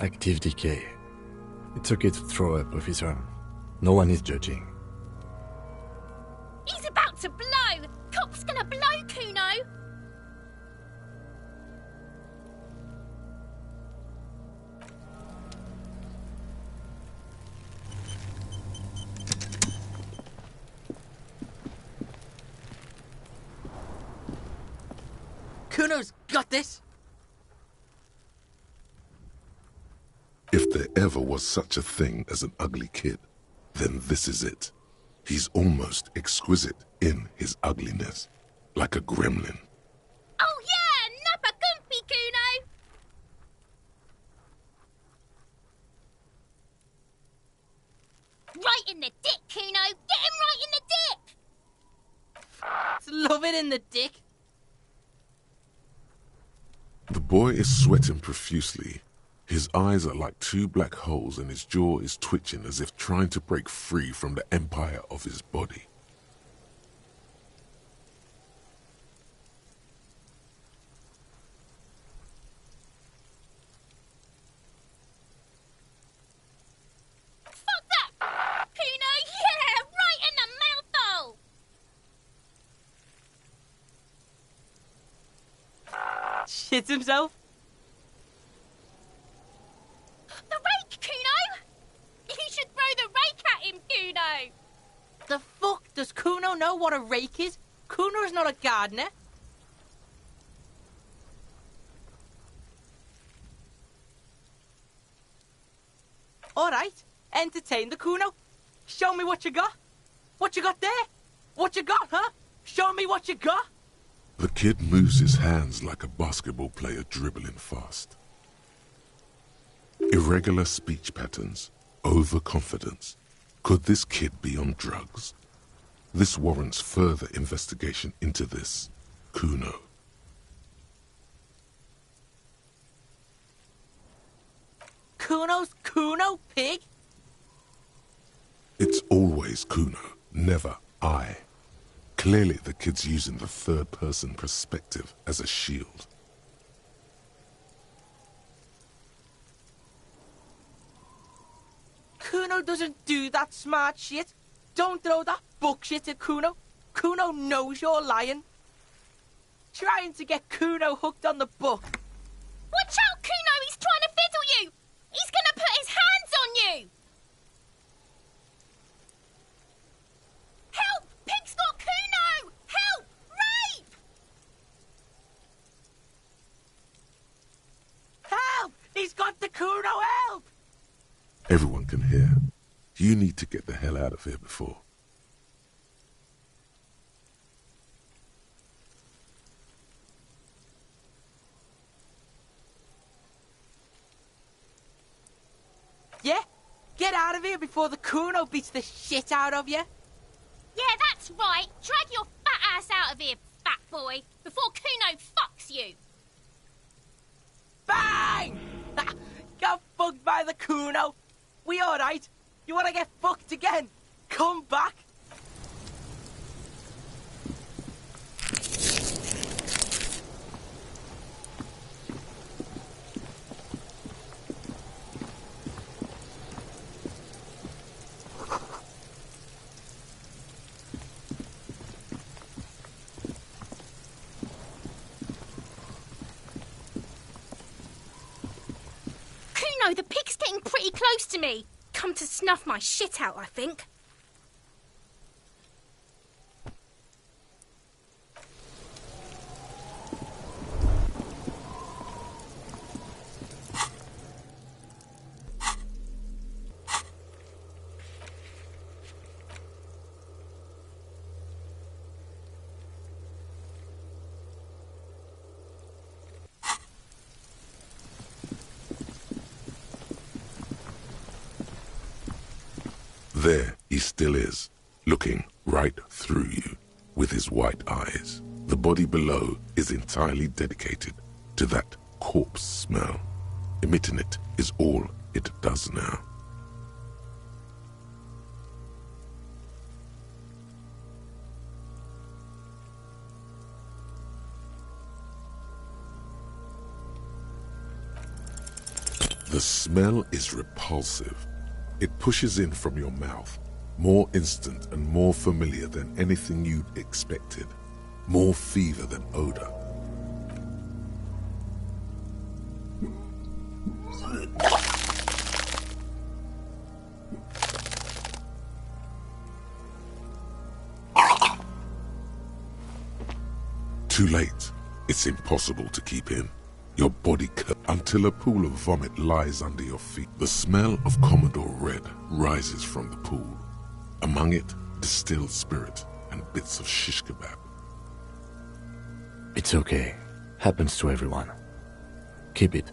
Active decay. It's okay to throw up, officer. No one is judging. He's about to blow! Cop's gonna blow, Kuno! Kuno's got this! If there ever was such a thing as an ugly kid, then this is it. He's almost exquisite in his ugliness, like a gremlin. Oh yeah! Nappa Gumpy, Kuno! Right in the dick, Kuno! Get him right in the dick! It's love it in the dick. The boy is sweating profusely. His eyes are like two black holes and his jaw is twitching as if trying to break free from the empire of his body. Fuck that! Kuno, yeah! Right in the mouthhole! Shits himself. The rake, Kuno! You should throw the rake at him, Kuno! The fuck? Does Kuno know what a rake is? Kuno's not a gardener. Alright, entertain the Kuno. Show me what you got. What you got there? What you got, huh? Show me what you got. The kid moves his hands like a basketball player dribbling fast. Irregular speech patterns, overconfidence. Could this kid be on drugs? This warrants further investigation into this Kuno. Kuno's Kuno, pig? It's always Kuno, never I. Clearly the kid's using the third-person perspective as a shield. Kuno doesn't do that smart shit. Don't throw that bullshit at Kuno. Kuno knows you're lying. Trying to get Kuno hooked on the book. Watch out, Kuno! He's trying to fiddle you! He's gonna put his hands on you! Help! Pig's got Kuno! Help! Rape! Help! He's got the Kuno, help! Everyone can hear. You need to get the hell out of here before. Yeah? Get out of here before the Kuno beats the shit out of you. Yeah, that's right. Drag your fat ass out of here, fat boy, before Kuno fucks you. Bang! Got fucked by the Kuno. We alright? You wanna get fucked again? Come back. no, the pig's getting pretty close to me. Come to snuff my shit out, I think. There he still is, looking right through you with his white eyes. The body below is entirely dedicated to that corpse smell. Emitting it is all it does now. The smell is repulsive. It pushes in from your mouth, more instant and more familiar than anything you'd expected, more fever than odor. Too late. It's impossible to keep in. Your body until a pool of vomit lies under your feet. The smell of Commodore Red rises from the pool. Among it, distilled spirit and bits of shish kebab. It's okay. Happens to everyone. Keep it.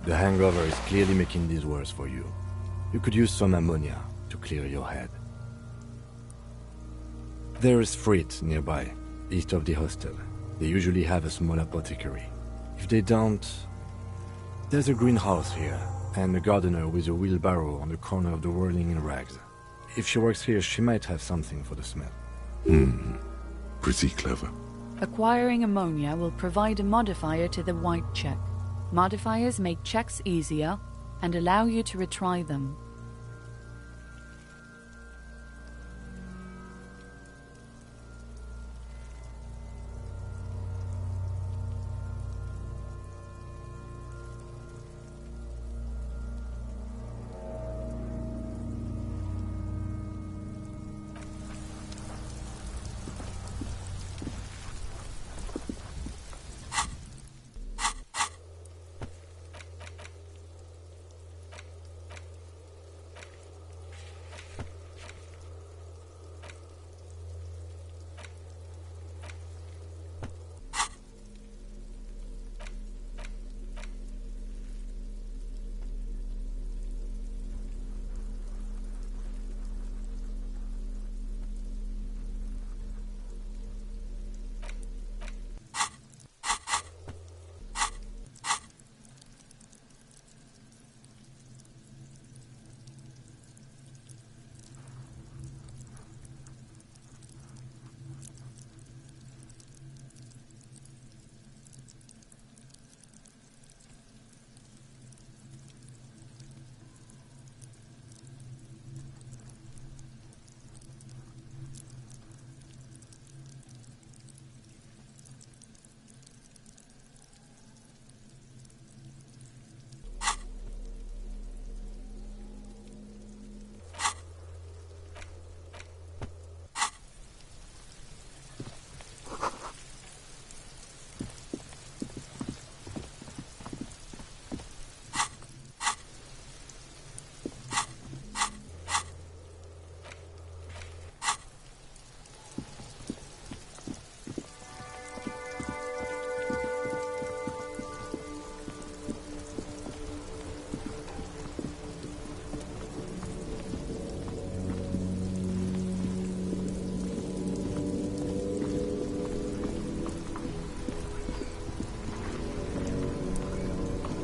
The hangover is clearly making these worse for you. You could use some ammonia to clear your head. There is Frit nearby, east of the hostel. They usually have a small apothecary. If they don't... There's a greenhouse here, and a gardener with a wheelbarrow on the corner of the whirling in rags. If she works here, she might have something for the smell. Pretty clever. Acquiring ammonia will provide a modifier to the white check. Modifiers make checks easier and allow you to retry them.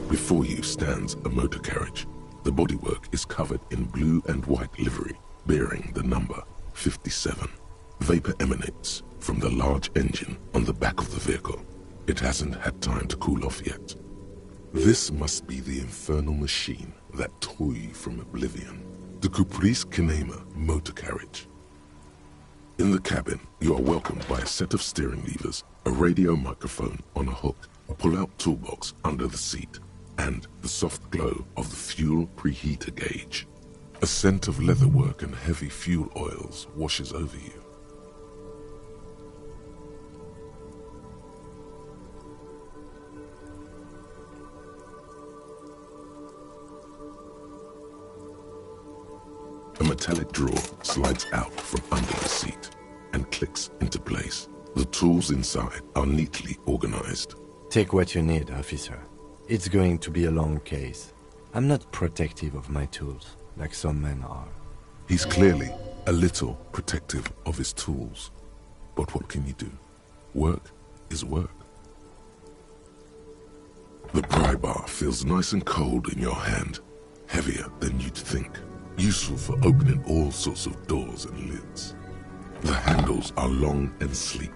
Before you stands a motor carriage. The bodywork is covered in blue and white livery, bearing the number 57. Vapor emanates from the large engine on the back of the vehicle. It hasn't had time to cool off yet. This must be the infernal machine that tore you from oblivion. The Caprice Kinema motor carriage. In the cabin, you are welcomed by a set of steering levers, a radio microphone on a hook, a pull-out toolbox under the seat, and the soft glow of the fuel preheater gauge. A scent of leatherwork and heavy fuel oils washes over you. A metallic drawer slides out from under the seat and clicks into place. The tools inside are neatly organized. Take what you need, officer. It's going to be a long case. I'm not protective of my tools, like some men are. He's clearly a little protective of his tools. But what can you do? Work is work. The pry bar feels nice and cold in your hand, heavier than you'd think. Useful for opening all sorts of doors and lids. The handles are long and sleek.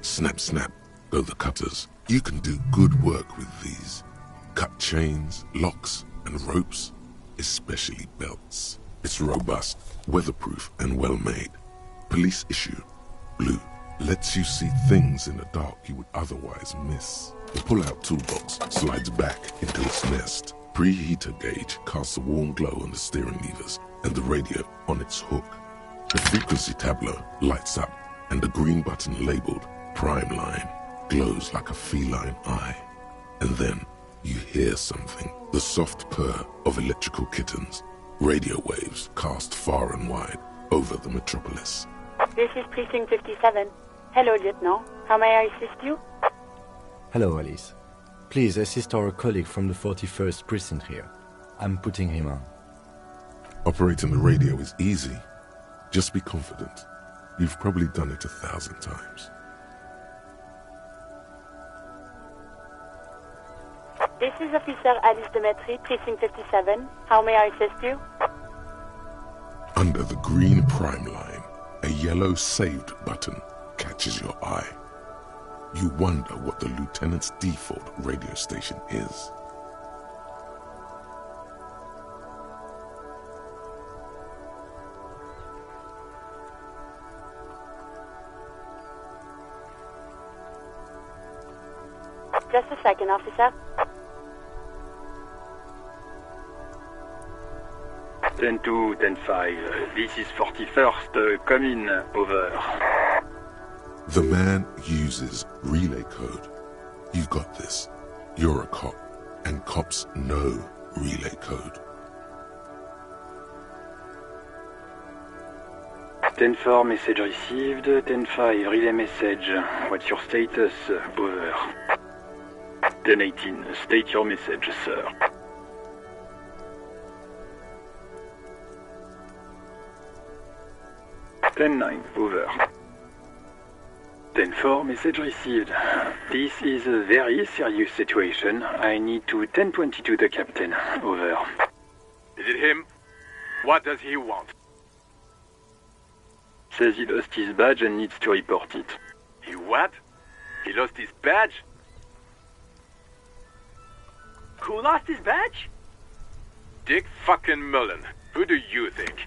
Snap, snap, go the cutters. You can do good work with these. Cut chains, locks, and ropes, especially belts. It's robust, weatherproof, and well-made. Police issue. Blue. Lets you see things in the dark you would otherwise miss. The pull-out toolbox slides back into its nest. Preheater gauge casts a warm glow on the steering levers and the radio on its hook. The frequency tableau lights up and the green button labeled Prime Line glows like a feline eye. And then you hear something, the soft purr of electrical kittens. Radio waves cast far and wide over the metropolis. This is Precinct 57. Hello, Lieutenant. How may I assist you? Hello, Alice. Please assist our colleague from the 41st Precinct here. I'm putting him on. Operating the radio is easy. Just be confident. You've probably done it 1,000 times. This is Officer Alice Demetri, Precinct 57. How may I assist you? Under the green prime line, a yellow saved button catches your eye. You wonder what the lieutenant's default radio station is. Just a second, officer. 10-2, 10-5. This is 41st. Come in. Over. The man uses relay code. You've got this. You're a cop, and cops know relay code. 10-4, message received. 10-5, relay message. What's your status? Over. 10-18, state your message, sir. 10-9, over. 10-4, message received. This is a very serious situation. I need to 10-22 the captain. Over. Is it him? What does he want? Says he lost his badge and needs to report it. He what? He lost his badge? Who lost his badge? Dick fucking Mullen. Who do you think?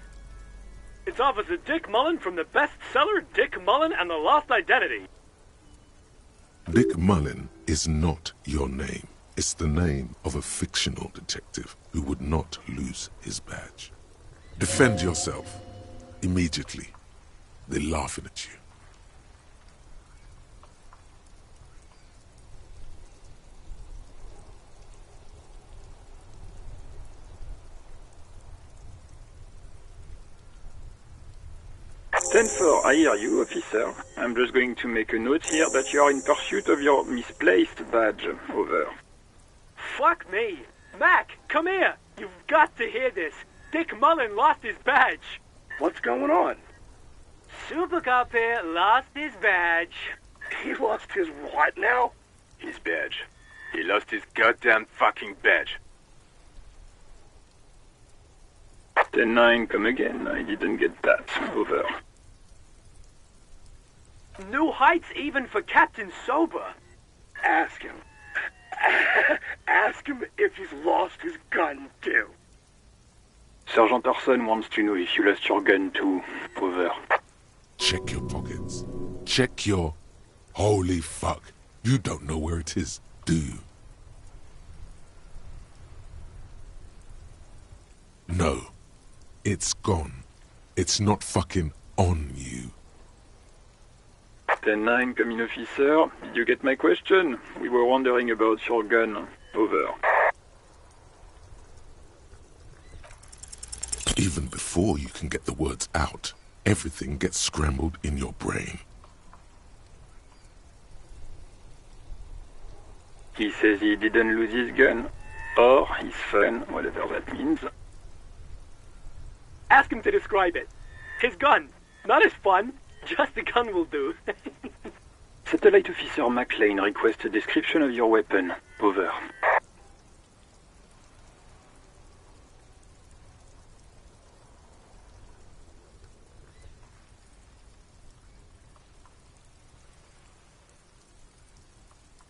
It's Officer Dick Mullen from the bestseller Dick Mullen and the Lost Identity. Dick Mullen is not your name. It's the name of a fictional detective who would not lose his badge. Defend yourself. Immediately. They're laughing at you. Ten-4, I hear you, officer. I'm just going to make a note here that you are in pursuit of your misplaced badge. Over. Fuck me. Mac, come here. You've got to hear this. Dick Mullen lost his badge. What's going on? Super Cop here lost his badge. He lost his what now? His badge. He lost his goddamn fucking badge. 10-9, come again. I didn't get that. Over. New heights even for Captain Sober. Ask him. Ask him if he's lost his gun, too. Sergeant Orson wants to know if you lost your gun, too. Over. Check your pockets. Check your... Holy fuck. You don't know where it is, do you? No. It's gone. It's not fucking on you. 10-9, come in, officer. Did you get my question? We were wondering about your gun. Over. Even before you can get the words out, everything gets scrambled in your brain. He says he didn't lose his gun. Or his fun, whatever that means. Ask him to describe it. His gun. Not his fun. Just the gun will do. Satellite Officer McLean requests a description of your weapon. Over.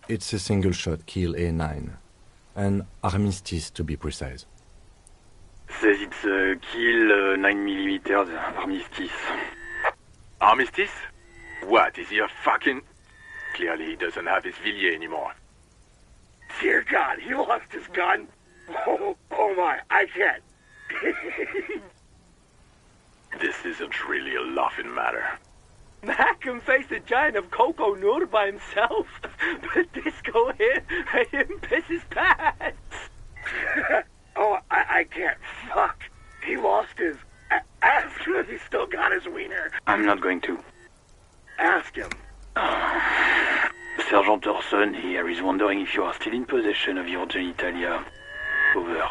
It's a single-shot kill A9. An armistice, to be precise. Says it's a kill 9mm armistice. Armistice? What, is he a fucking... Clearly he doesn't have his Villiers anymore. Dear God, he lost his gun? Oh my, I can't. This isn't really a laughing matter. Mac can face a giant of Coco Noor by himself, but Disco hit him piss his pants. Oh, I can't. Fuck. He lost his... Ask him if he's still got his wiener. I'm not going to. Ask him. Sergeant Orson here is wondering if you are still in possession of your genitalia. Over.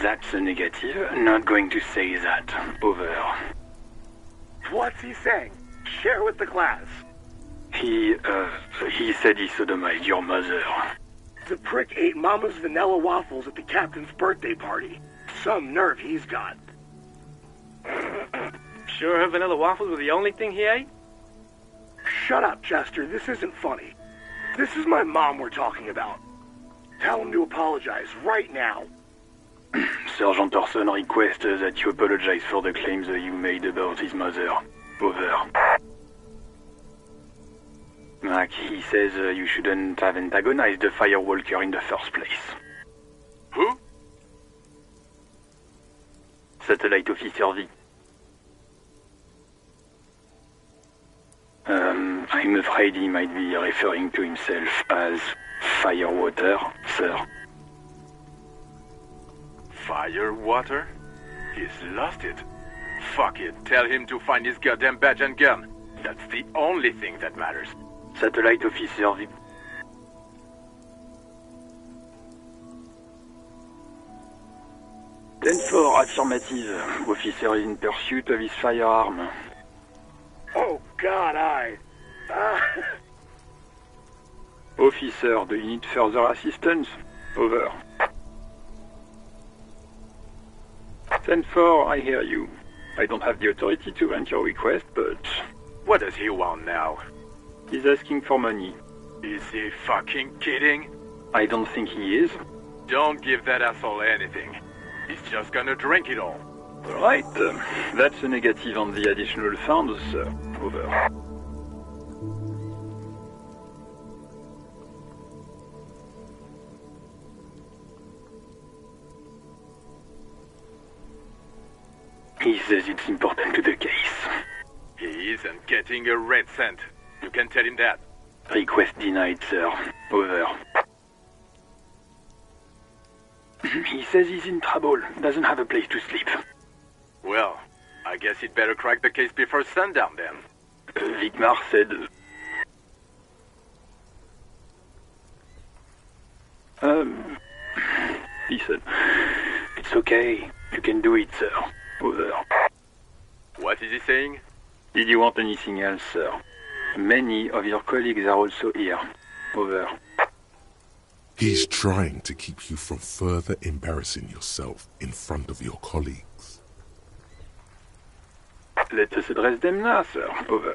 That's a negative. Not going to say that. Over. What's he saying? Share with the class. He said he sodomized your mother. The prick ate Mama's vanilla waffles at the captain's birthday party. Some nerve he's got. Sure her vanilla waffles were the only thing he ate? Shut up, Chester. This isn't funny. This is my mom we're talking about. Tell him to apologize right now. Sergeant Orson requests that you apologize for the claims you made about his mother. Over. Mac, he says you shouldn't have antagonized the Firewalker in the first place. Who? Satellite Officer V. I'm afraid he might be referring to himself as Firewater, sir. Firewater? He's lost it. Fuck it. Tell him to find his goddamn badge and gun. That's the only thing that matters. Satellite Officer V. Ten-4, affirmative. Officer is in pursuit of his firearm. Oh, God, Officer, do you need further assistance? Over. 10-4, I hear you. I don't have the authority to grant your request, but... What does he want now? He's asking for money. Is he fucking kidding? I don't think he is. Don't give that asshole anything. He's just gonna drink it all. Alright, that's a negative on the additional funds, sir. Over. He says it's important to the case. He isn't getting a red cent. You can tell him that. Request denied, sir. Over. He says he's in trouble. Doesn't have a place to sleep. Well, I guess he'd better crack the case before sundown then. Vigmar said... He said... It's okay. You can do it, sir. Over. What is he saying? Did you want anything else, sir? Many of your colleagues are also here. Over. He's trying to keep you from further embarrassing yourself in front of your colleagues. Let us address them now, sir. Over.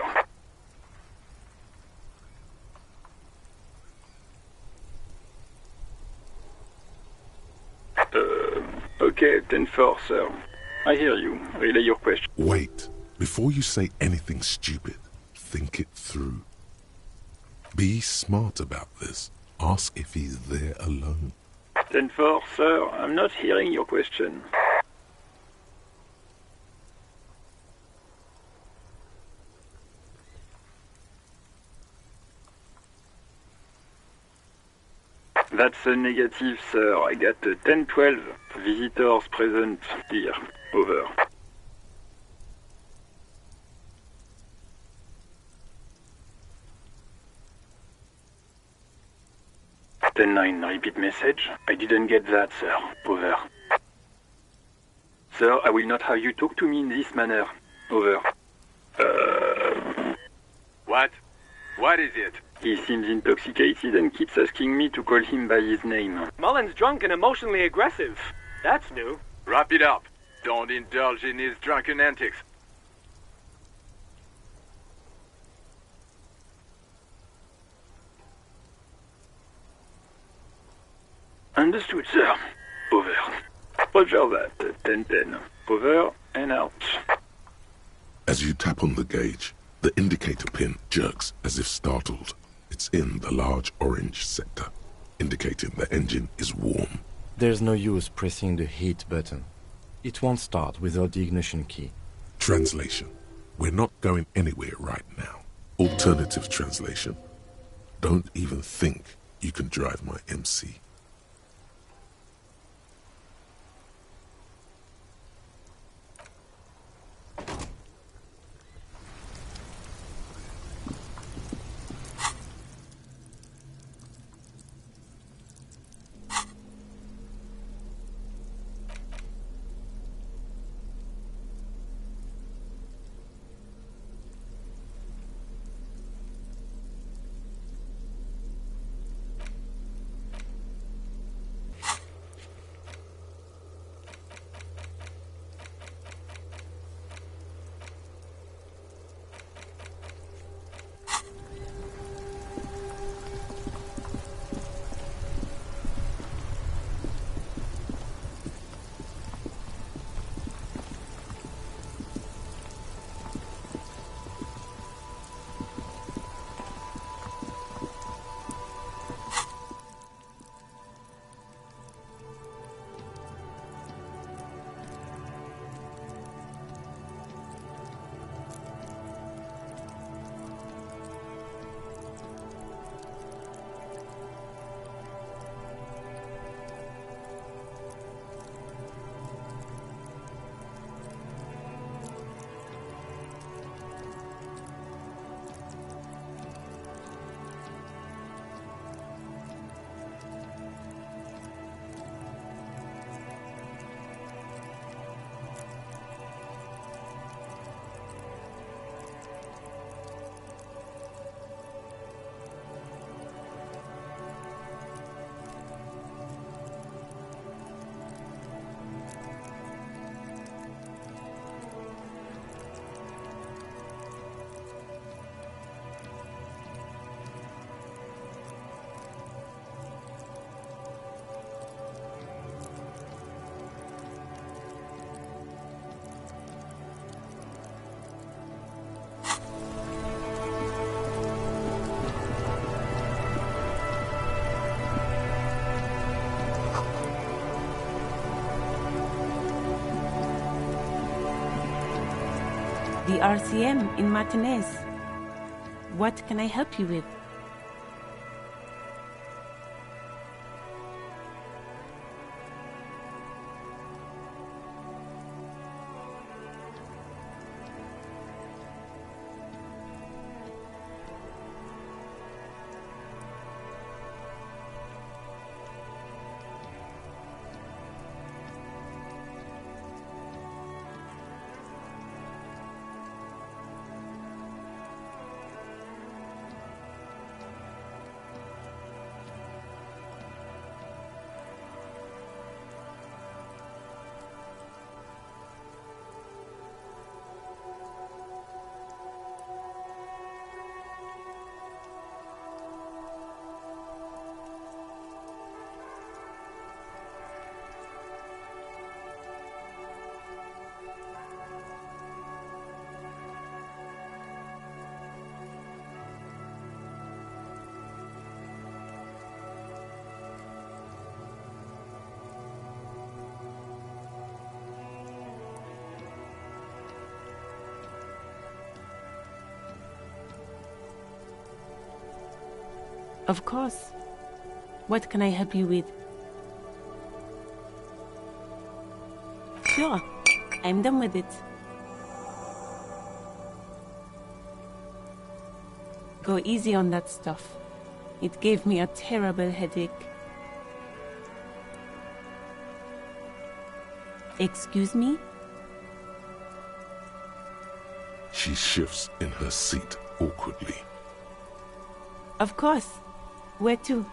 10-4, sir. I hear you. Relay your question. Wait. Before you say anything stupid, think it through. Be smart about this. Ask if he's there alone. 10-4, sir. I'm not hearing your question. That's a negative, sir. I got 10-12. Visitors present here. Over. 10-9, repeat message. I didn't get that, sir. Over. Sir, I will not have you talk to me in this manner. Over. What? What is it? He seems intoxicated and keeps asking me to call him by his name. Mullen's drunk and emotionally aggressive. That's new. Wrap it up. Don't indulge in his drunken antics. Understood, sir. Over. Roger that. 10-10. Over and out. As you tap on the gauge, the indicator pin jerks as if startled. It's in the large orange sector, indicating the engine is warm. There's no use pressing the heat button. It won't start without the ignition key. Translation. We're not going anywhere right now. Alternative translation. Don't even think you can drive my MC. The RCM in Martinez. What can I help you with? Of course. What can I help you with? Sure, I'm done with it. Go easy on that stuff. It gave me a terrible headache. Excuse me? She shifts in her seat awkwardly. Of course. Where to?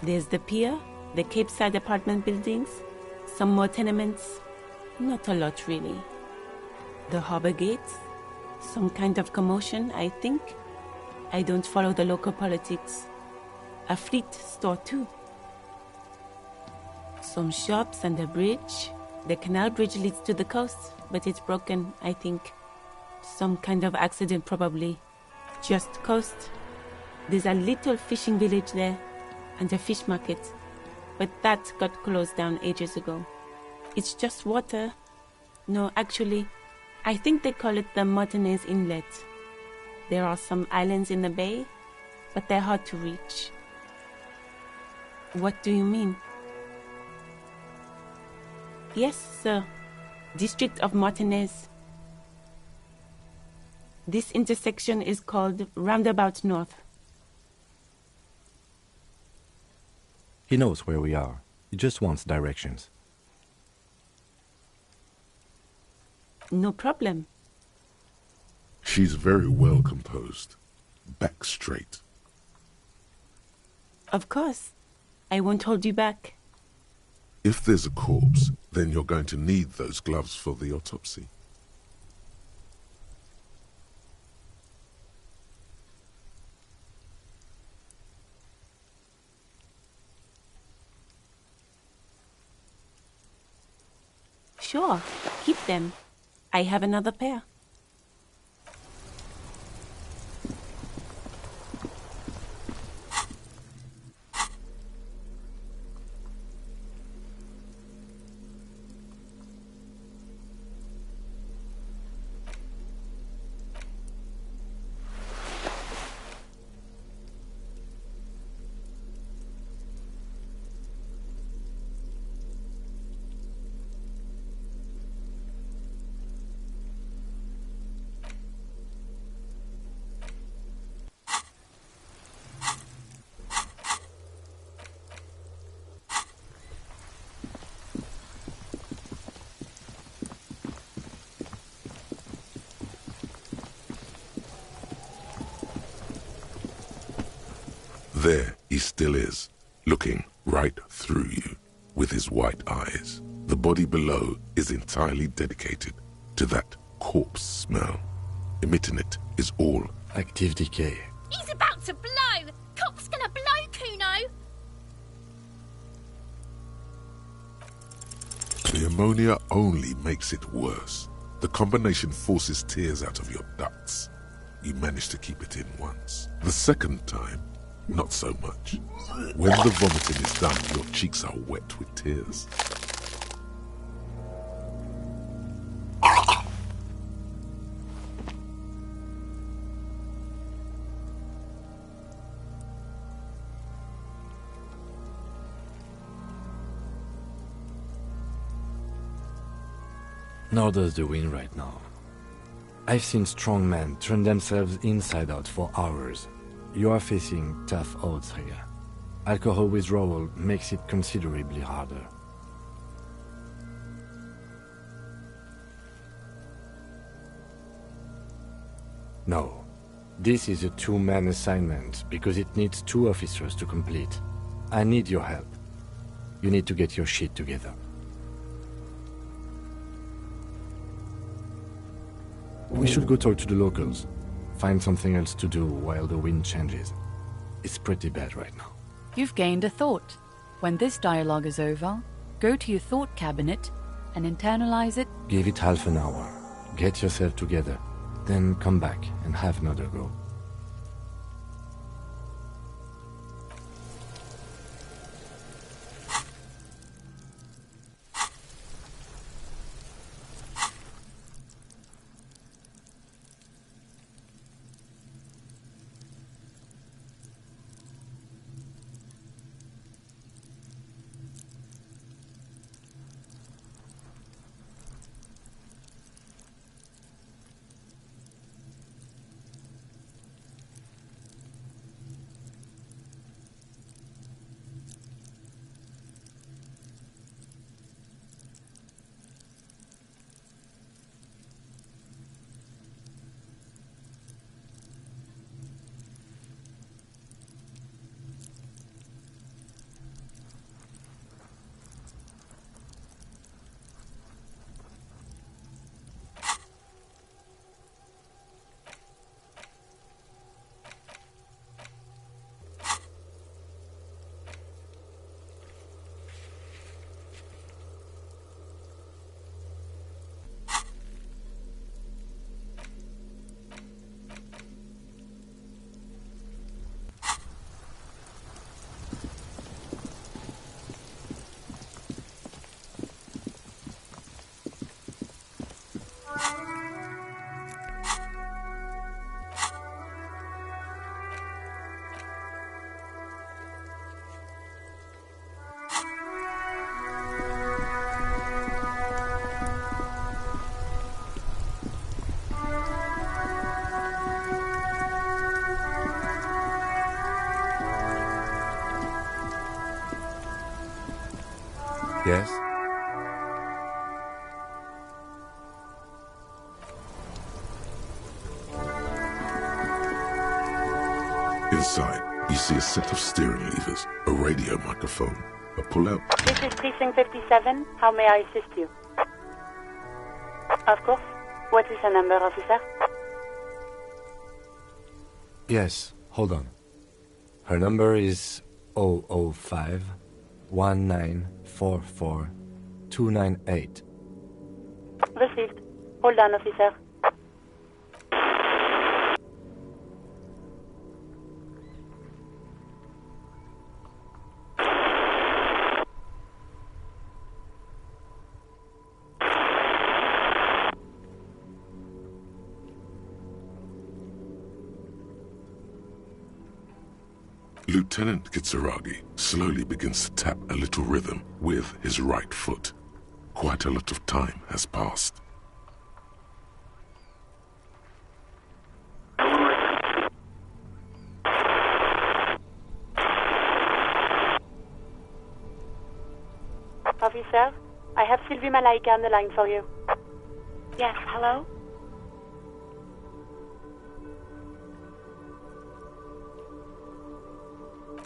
There's the pier, the Cape Side apartment buildings, some more tenements. Not a lot, really. The harbor gates, some kind of commotion, I think. I don't follow the local politics. A fleet store, too. Some shops and a bridge. The canal bridge leads to the coast, but it's broken, I think. Some kind of accident, probably. Just coast. There's a little fishing village there, and a fish market. But that got closed down ages ago. It's just water. No, actually, I think they call it the Martinez Inlet. There are some islands in the bay, but they're hard to reach. What do you mean? Yes, sir. District of Martinez. This intersection is called Roundabout North. He knows where we are. He just wants directions. No problem. She's very well composed. Back straight. Of course. I won't hold you back. If there's a corpse, then you're going to need those gloves for the autopsy. Sure, keep them. I have another pair. There he still is, looking right through you with his white eyes. The body below is entirely dedicated to that corpse smell. Emitting it is all active decay. He's about to blow! Cock's gonna blow, Kuno! The ammonia only makes it worse. The combination forces tears out of your ducts. You manage to keep it in once. The second time, not so much. When the vomiting is done, your cheeks are wet with tears. Nor does the wind right now. I've seen strong men turn themselves inside out for hours. You are facing tough odds here. Alcohol withdrawal makes it considerably harder. No. This is a two-man assignment because it needs 2 officers to complete. I need your help. You need to get your shit together. We should go talk to the locals. Find something else to do while the wind changes. It's pretty bad right now. You've gained a thought. When this dialogue is over, go to your thought cabinet and internalize it. Give it half an hour. Get yourself together. Then come back and have another go. Yes? Inside, you see a set of steering levers, a radio microphone, a pull-out. This is Precinct 57. How may I assist you? Of course. What is the number, officer? Yes, hold on. Her number is 005 1944 298. Received. Hold on, officer. Lieutenant Kitsuragi slowly begins to tap a little rhythm with his right foot. Quite a lot of time has passed. Officer, I have Sylvie Malaika on the line for you. Yes, hello?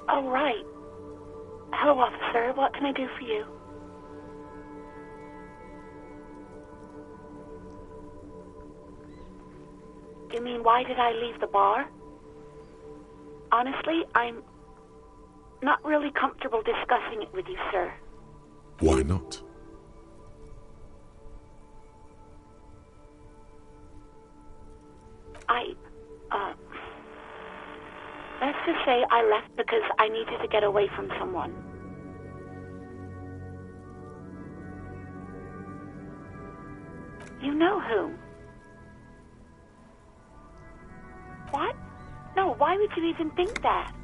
Oh, right. Hello, officer. What can I do for you? You mean, why did I leave the bar? Honestly, I'm not really comfortable discussing it with you, sir. Why not? Let's just say I left because I needed to get away from someone. You know whom? What? No, why would you even think that?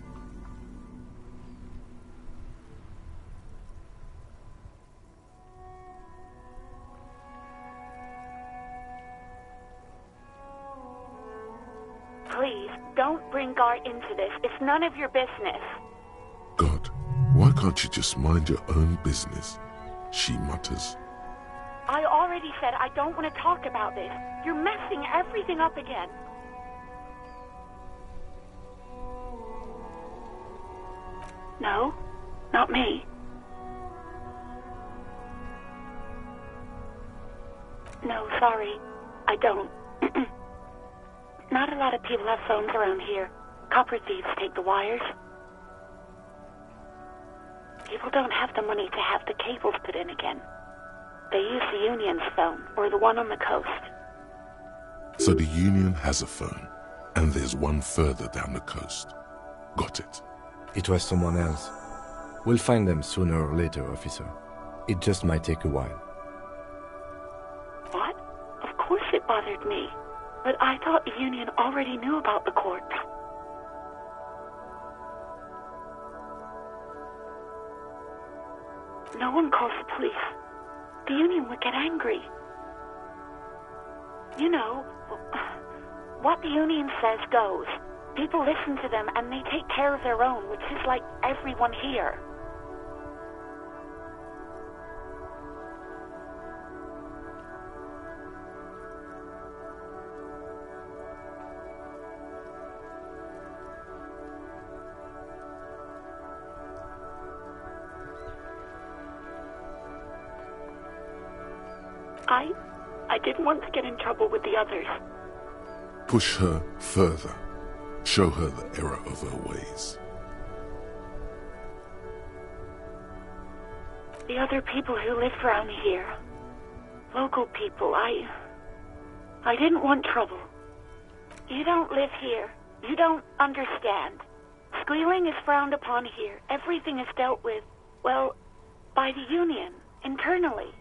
Please, don't bring Gar into this. It's none of your business. God, why can't you just mind your own business? She mutters. I already said I don't want to talk about this. You're messing everything up again. No, not me. No, sorry. I don't. Not a lot of people have phones around here. Copper thieves take the wires. People don't have the money to have the cables put in again. They use the Union's phone, or the one on the coast. So the Union has a phone, and there's one further down the coast. Got it. It was someone else. We'll find them sooner or later, officer. It just might take a while. What? Of course it bothered me. But I thought the Union already knew about the corpse. No one calls the police. The Union would get angry. You know, what the Union says goes. People listen to them and they take care of their own, which is like everyone here. I didn't want to get in trouble with the others. Push her further. Show her the error of her ways. The other people who lived around here. Local people, I didn't want trouble. You don't live here. You don't understand. Squealing is frowned upon here. Everything is dealt with, well, by the Union, internally.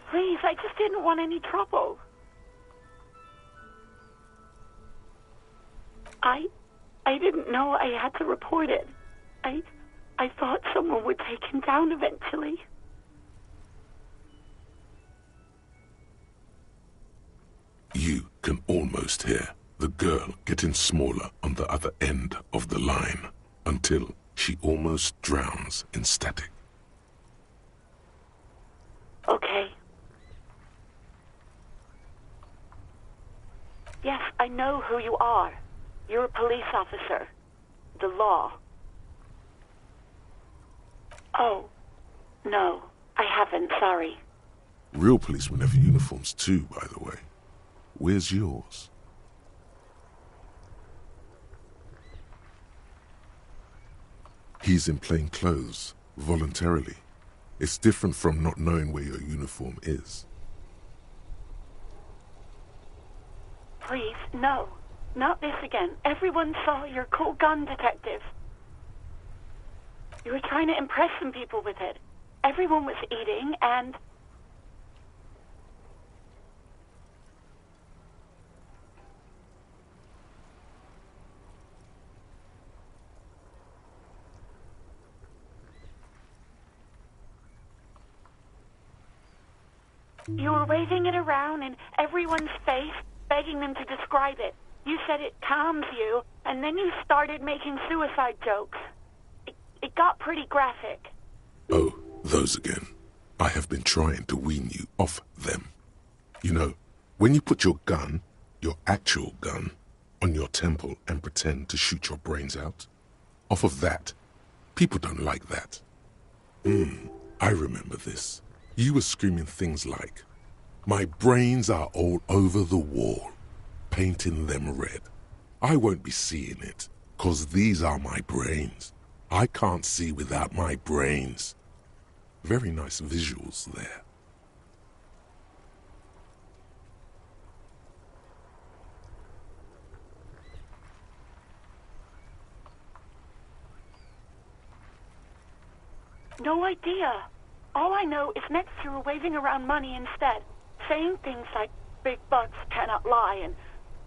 Please, I just didn't want any trouble. I didn't know I had to report it. I thought someone would take him down eventually. You can almost hear the girl getting smaller on the other end of the line until she She almost drowns in static. Okay. Yes, I know who you are. You're a police officer. The law. Oh, no, I haven't, sorry. Real policemen have uniforms too, by the way. Where's yours? He's in plain clothes, voluntarily. It's different from not knowing where your uniform is. Please, no. Not this again. Everyone saw your cool gun, detective. You were trying to impress some people with it. Everyone was eating, and... You were waving it around in everyone's face, begging them to describe it. You said it calms you, and then you started making suicide jokes. It got pretty graphic. Oh, those again. I have been trying to wean you off them. You know, when you put your gun, your actual gun, on your temple and pretend to shoot your brains out, off of that, people don't like that. I remember this. You were screaming things like, "My brains are all over the wall, painting them red. I won't be seeing it, 'cause these are my brains. I can't see without my brains." Very nice visuals there. No idea. All I know is next you were waving around money instead, saying things like big bucks cannot lie and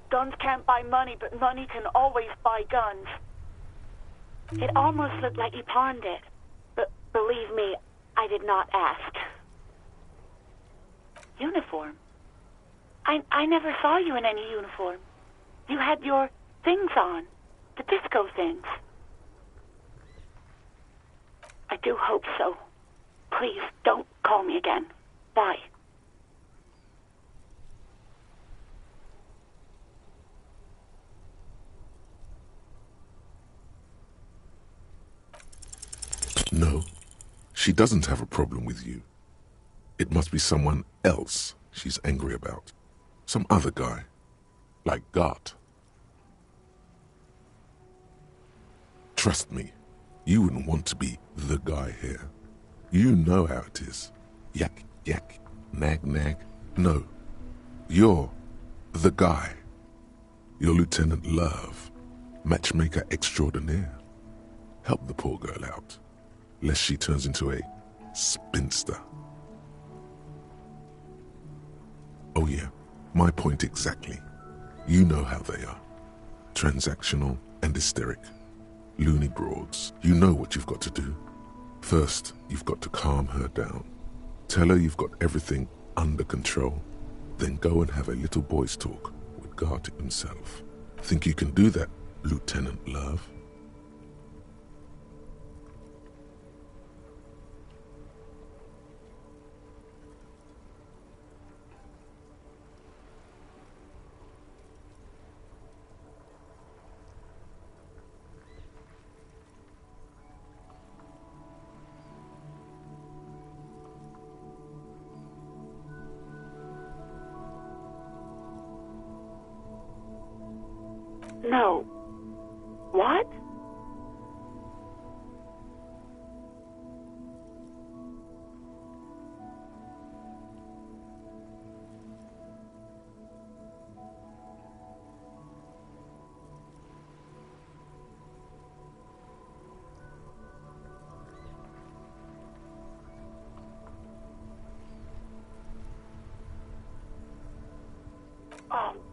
guns can't buy money, but money can always buy guns. It almost looked like you pawned it, but believe me, I did not ask. Uniform? I never saw you in any uniform. You had your things on, the disco things. I do hope so. Please, don't call me again. Bye. No, she doesn't have a problem with you. It must be someone else she's angry about. Some other guy. Like God. Trust me, you wouldn't want to be the guy here. You know how it is. Yak, yak, nag, nag. No, you're the guy. You're Lieutenant Love, matchmaker extraordinaire. Help the poor girl out, lest she turns into a spinster. Oh yeah, my point exactly. You know how they are. Transactional and hysteric. Loony broads. You know what you've got to do. First, you've got to calm her down. Tell her you've got everything under control. Then go and have a little boy's talk with God himself. Think you can do that, Lieutenant Love? No. What?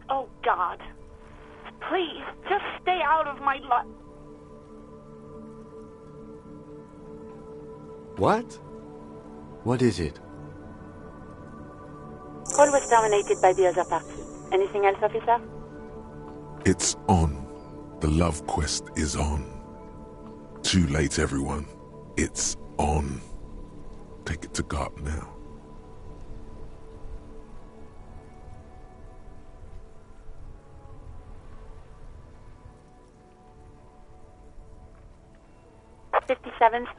Oh, God. Please, just stay out of my life. What? What is it? Call was terminated by the other party. Anything else, officer? It's on. The love quest is on. Too late, everyone. It's on. Take it to God now.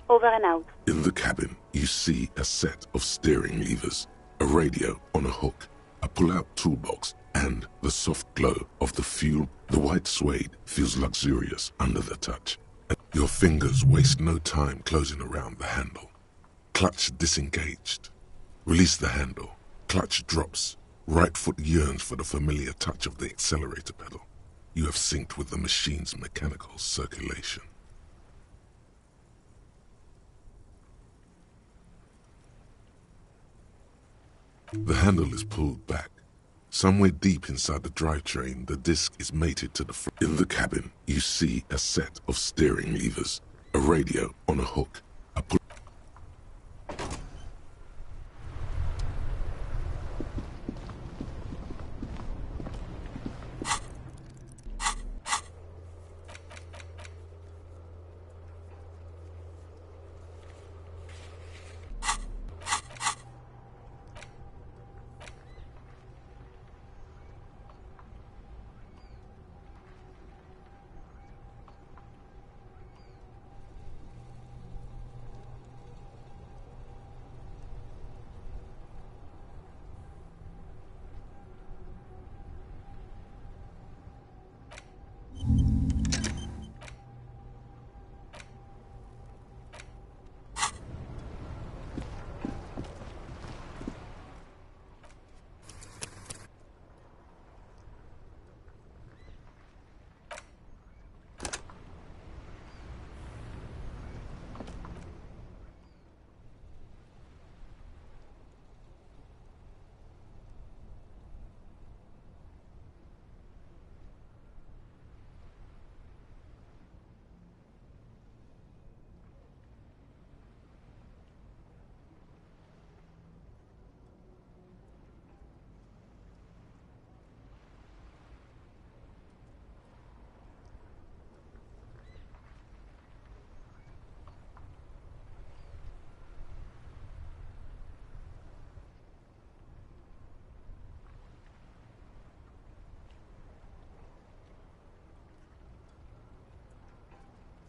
Over and out. In the cabin, you see a set of steering levers, a radio on a hook, a pull-out toolbox, and the soft glow of the fuel. The white suede feels luxurious under the touch. Your fingers waste no time closing around the handle. Clutch disengaged. Release the handle. Clutch drops. Right foot yearns for the familiar touch of the accelerator pedal. You have synced with the machine's mechanical circulation. The handle is pulled back. Somewhere deep inside the drivetrain, the disc is mated to the front. In the cabin, you see a set of steering levers, a radio on a hook,